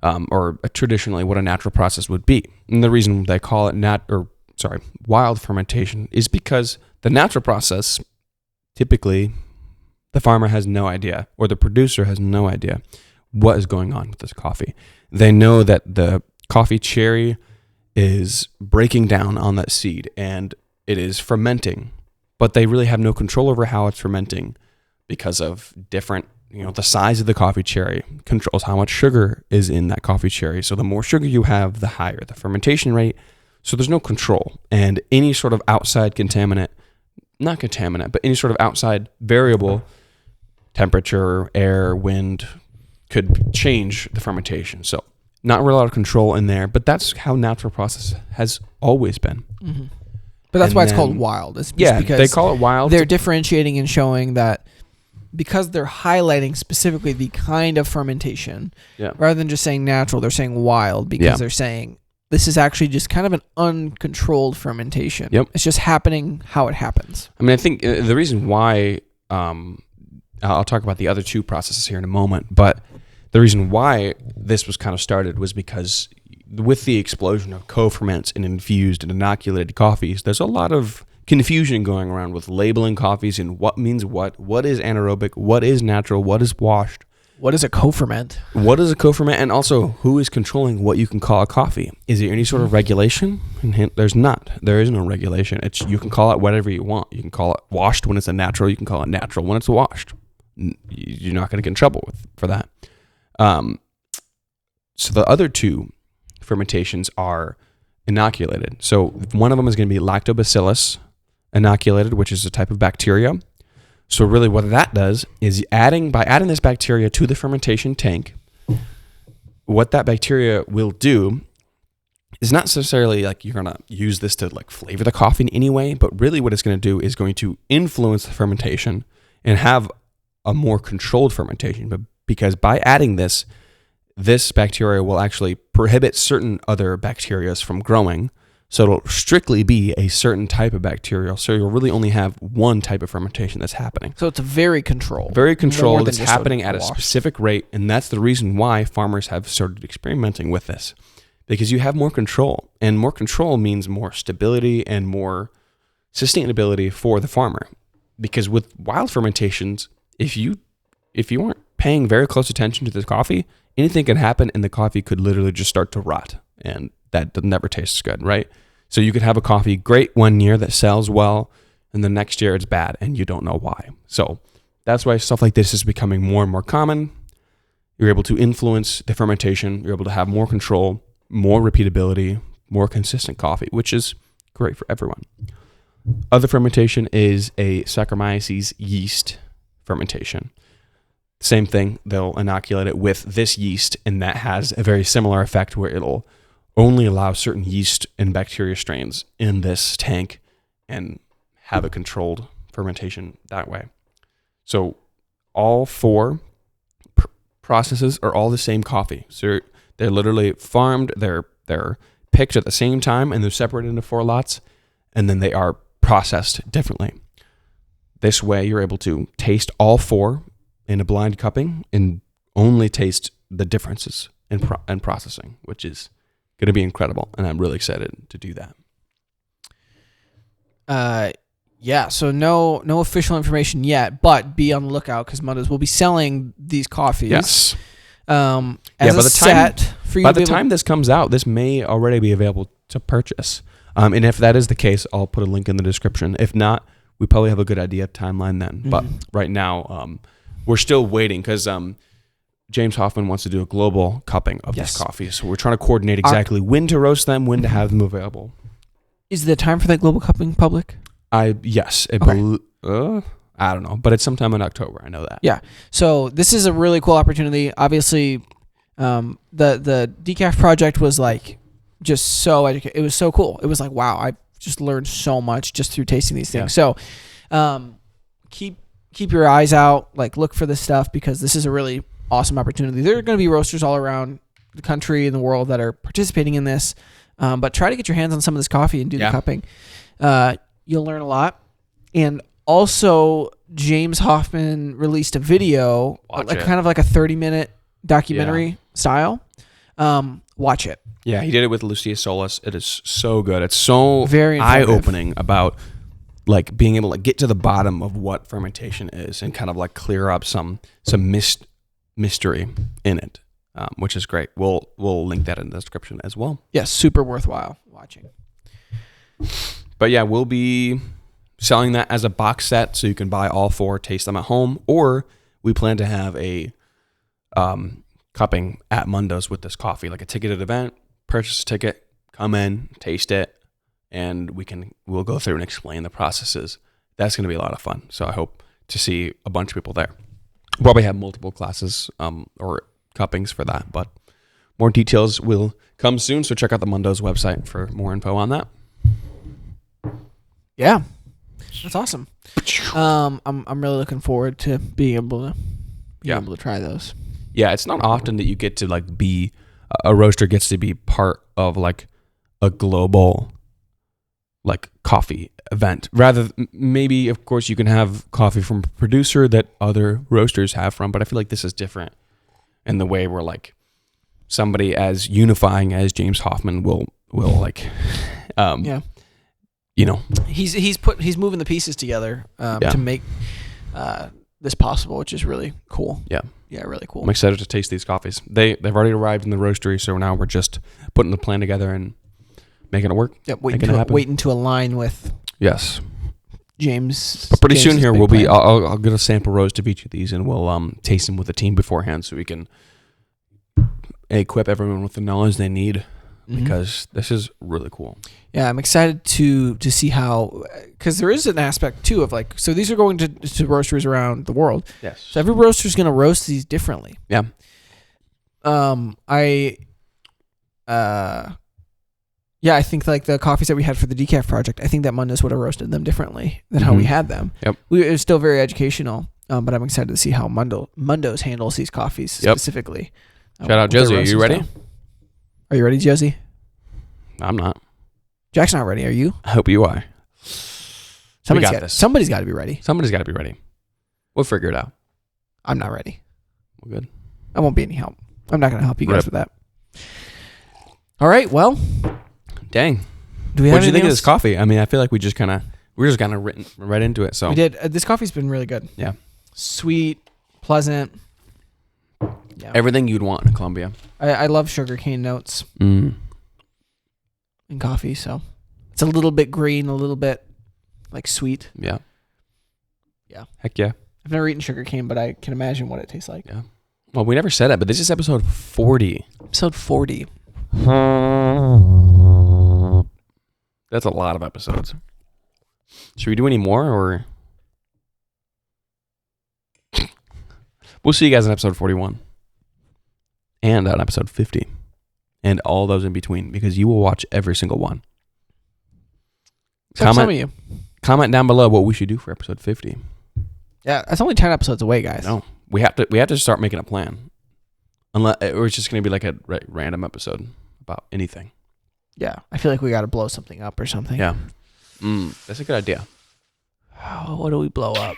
or traditionally what a natural process would be. And the reason they call it wild fermentation is because the natural process, typically the farmer has no idea, or the producer has no idea what is going on with this coffee. They know that the coffee cherry is breaking down on that seed and it is fermenting, but they really have no control over how it's fermenting because of different, the size of the coffee cherry controls how much sugar is in that coffee cherry. So the more sugar you have, the higher the fermentation rate. So there's no control, and any sort of outside but any sort of outside variable, temperature, air, wind, could change the fermentation. So not really a lot of control in there, but that's how natural process has always been. Mm-hmm. But that's why it's called wild. It's because they call it wild. They're differentiating and showing that because they're highlighting specifically the kind of fermentation, rather than just saying natural, they're saying wild because they're saying this is actually just kind of an uncontrolled fermentation. Yep. It's just happening how it happens. I mean, I think the reason why, I'll talk about the other 2 processes here in a moment, but the reason why this was kind of started was because with the explosion of co-ferments and infused and inoculated coffees, there's a lot of confusion going around with labeling coffees and what means what is anaerobic, what is natural, what is washed. What is a co-ferment? What is a co-ferment? And also, who is controlling what you can call a coffee? Is there any sort of regulation? And there's not. There is no regulation. You can call it whatever you want. You can call it washed when it's a natural. You can call it natural when it's washed. You're not going to get in trouble for that. So the other two fermentations are inoculated. So one of them is going to be lactobacillus inoculated, which is a type of bacteria. So really what that does is by adding this bacteria to the fermentation tank, what that bacteria will do is not necessarily like you're going to use this to like flavor the coffee in any way, but really what it's going to do is going to influence the fermentation and have a more controlled fermentation. But because by adding this bacteria will actually prohibit certain other bacteria from growing. So it'll strictly be a certain type of bacteria. So you'll really only have one type of fermentation that's happening. So it's very controlled. Very controlled. It's happening at a specific rate. And that's the reason why farmers have started experimenting with this. Because you have more control. And more control means more stability and more sustainability for the farmer. Because with wild fermentations, if you aren't paying very close attention to the coffee, anything can happen and the coffee could literally just start to rot. And that never tastes good, right? So you could have a coffee great one year that sells well, and the next year it's bad, and you don't know why. So that's why stuff like this is becoming more and more common. You're able to influence the fermentation. You're able to have more control, more repeatability, more consistent coffee, which is great for everyone. Other fermentation is a Saccharomyces yeast fermentation. Same thing, they'll inoculate it with this yeast, and that has a very similar effect where it'll only allow certain yeast and bacteria strains in this tank and have a controlled fermentation that way. So all four processes are all the same coffee. So they're literally farmed, they're picked at the same time, and they're separated into 4 lots, and then they are processed differently. This way you're able to taste all 4 in a blind cupping and only taste the differences in processing, which is going to be incredible, and I'm really excited to do that. Yeah, so no official information yet, but be on the lookout because Mundos will be selling these coffees. Yes. By the time this comes out, this may already be available to purchase. And if that is the case, I'll put a link in the description. If not, we probably have a good idea of timeline then. Mm-hmm. But right now, we're still waiting because James Hoffman wants to do a global cupping of this coffee. So we're trying to coordinate exactly when to roast them, when to have them available. Is the time for that global cupping public? Yes. I don't know, but it's sometime in October. I know that. Yeah. So this is a really cool opportunity. Obviously, the Decaf project was like just so it was so cool. It was like, wow, I just learned so much just through tasting these things. Yeah. So keep your eyes out, like look for this stuff because this is a really awesome opportunity. There are going to be roasters all around the country and the world that are participating in this. But try to get your hands on some of this coffee and do the cupping. You'll learn a lot. And also, James Hoffman released a video, kind of like a 30-minute documentary style. Watch it. Yeah, he did it with Lucia Solis. It is so good. It's so very eye-opening about like being able to get to the bottom of what fermentation is and kind of like clear up some mystery in it, which is great. We'll link that in the description as well. Yes, super worthwhile watching. But yeah, we'll be selling that as a box set so you can buy all 4, taste them at home, or we plan to have a cupping at Mundos with this coffee, like a ticketed event, purchase a ticket, come in, taste it, and we'll go through and explain the processes. That's going to be a lot of fun. So I hope to see a bunch of people there. We'll probably have multiple classes or cuppings for that, but more details will come soon. So check out the Mundos website for more info on that. Yeah, that's awesome. I'm really looking forward to being able to try those. Yeah, it's not often that you get to like be a roaster gets to be part of like a global like coffee event. Rather, maybe of course you can have coffee from a producer that other roasters have from, but I feel like this is different in the way where like somebody as unifying as James Hoffman will like he's moving the pieces together to make this possible, which is really cool. Yeah. Yeah, really cool. I'm excited to taste these coffees. They've already arrived in the roastery, so now we're just putting the plan together and making it work. Yep, waiting to align with James. But pretty James's soon here big we'll plan. be. I'll get a sample roast of each of these, and we'll taste them with the team beforehand, so we can equip everyone with the knowledge they need. Because this is really cool. Yeah, I'm excited to see how, because there is an aspect too of like, so these are going to roasteries around the world. Yes. So every roaster is going to roast these differently. Yeah. I think like the coffees that we had for the Decaf project, I think that Mundos would have roasted them differently than how we had them. Yep. It was still very educational, but I'm excited to see how Mundos handles these coffees specifically. Shout out Josie. Are you ready? Are you ready, Josie? I'm not. Jack's not ready. Are you? I hope you are. Somebody's got this. Somebody's got to be ready. Somebody's got to be ready. We'll figure it out. I'm not ready. We're good. I won't be any help. I'm not going to help you guys with that. All right. Well. Dang. Do we what have did you think else? of this coffee? I mean, I feel like we just kind of written right into it. So we did. This coffee's been really good. Yeah. Sweet, pleasant. Yeah. Everything you'd want in Colombia. I love sugarcane notes in coffee, so it's a little bit green, a little bit like sweet. Yeah. Yeah. Heck yeah. I've never eaten sugarcane, but I can imagine what it tastes like. Yeah. Well, we never said it, but this is episode 40. Episode 40. That's a lot of episodes. Should we do any more, or we'll see you guys in episode 41 and on episode 50 and all those in between, because you will watch every single one. Some of you. Comment down below what we should do for episode 50. Yeah, that's only 10 episodes away, guys. No, we have to start making a plan. Unless, or it's just going to be like a random episode about anything. Yeah, I feel like we got to blow something up or something. Yeah. That's a good idea. Oh, what do we blow up?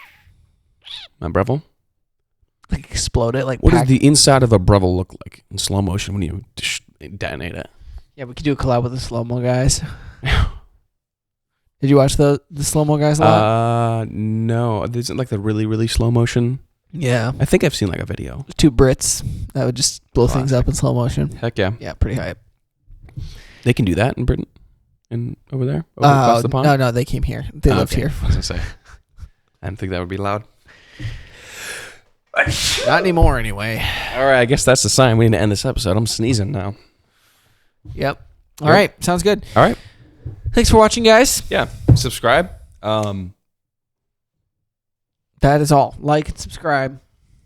My Breville? Like explode it? Like what does the inside of a Breville look like in slow motion when you detonate it? Yeah, we could do a collab with the slow-mo guys. Did you watch the slow-mo guys a lot? No. Isn't like the really, really slow motion? Yeah. I think I've seen like a video. 2 Brits that would just blow things up in slow motion. Heck yeah. Yeah, pretty hype. They can do that in Britain? Over there? Across the pond? No, they came here. They lived here. I was going to say. I didn't think that would be loud. Not anymore, anyway. All right, I guess that's the sign. We need to end this episode. I'm sneezing now. Yep. All right, sounds good. All right. Thanks for watching, guys. Yeah, subscribe. That is all. Like and subscribe.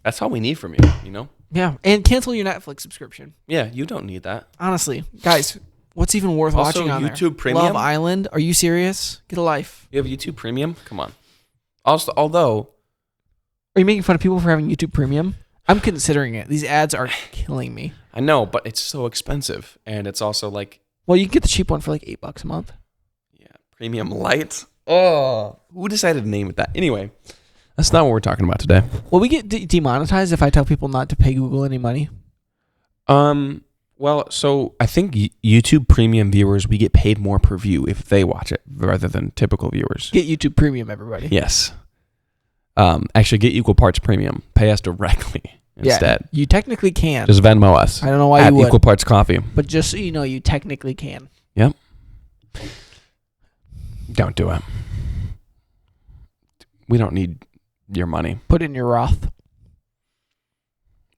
That's all we need from you, you know? Yeah, and cancel your Netflix subscription. Yeah, you don't need that. Honestly, guys, what's even worth Also, watching on YouTube there? Premium? Love Island? Are you serious? Get a life. You have YouTube Premium? Come on. Also, although... Are you making fun of people for having YouTube Premium? I'm considering it. These ads are killing me. I know, but it's so expensive. And it's also like... Well, you can get the cheap one for like $8 a month. Yeah, Premium Light. Oh, who decided to name it that? Anyway, that's not what we're talking about today. Will we get demonetized if I tell people not to pay Google any money? Well, so I think YouTube Premium viewers, we get paid more per view if they watch it rather than typical viewers. Get YouTube Premium, everybody. Yes. Actually, get equal parts premium. Pay us directly instead. Yeah, you technically can. Just Venmo us. I don't know why at you would. equal parts coffee. But just so you know, you technically can. Yep. Don't do it. We don't need your money. Put it in your Roth.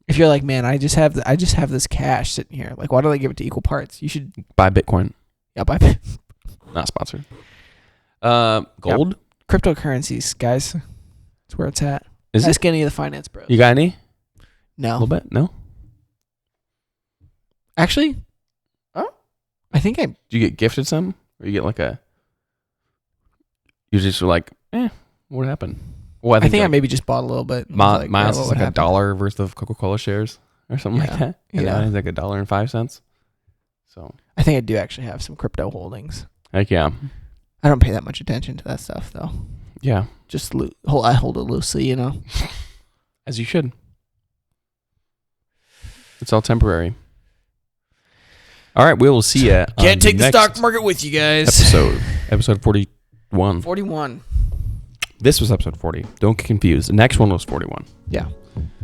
If you're like, man, I just have this cash sitting here. Like, why don't I give it to equal parts? You should buy Bitcoin. Yeah, buy Bitcoin. Not sponsored. Gold? Yep. Cryptocurrencies, guys. That's where it's at. Ask any of the finance bros. You got any? No. A little bit? No? Actually, I think Do you get gifted some? Or you get like a... You just were like, what happened? Well, I think I maybe just bought a little bit. Miles is like $1 worth of Coca-Cola shares or something like that. And yeah. now it's like $1.05. So I think I do actually have some crypto holdings. Heck yeah. I don't pay that much attention to that stuff though. Yeah. Just I hold it loosely, you know. As you should. It's all temporary. All right, we will see you. Can't take the stock market with you guys. Episode 42. 41. 41. This was episode 40. Don't get confused. The next one was 41. Yeah.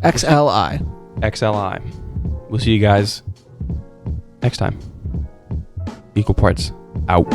XLI. XLI. We'll see you guys next time. Equal parts out.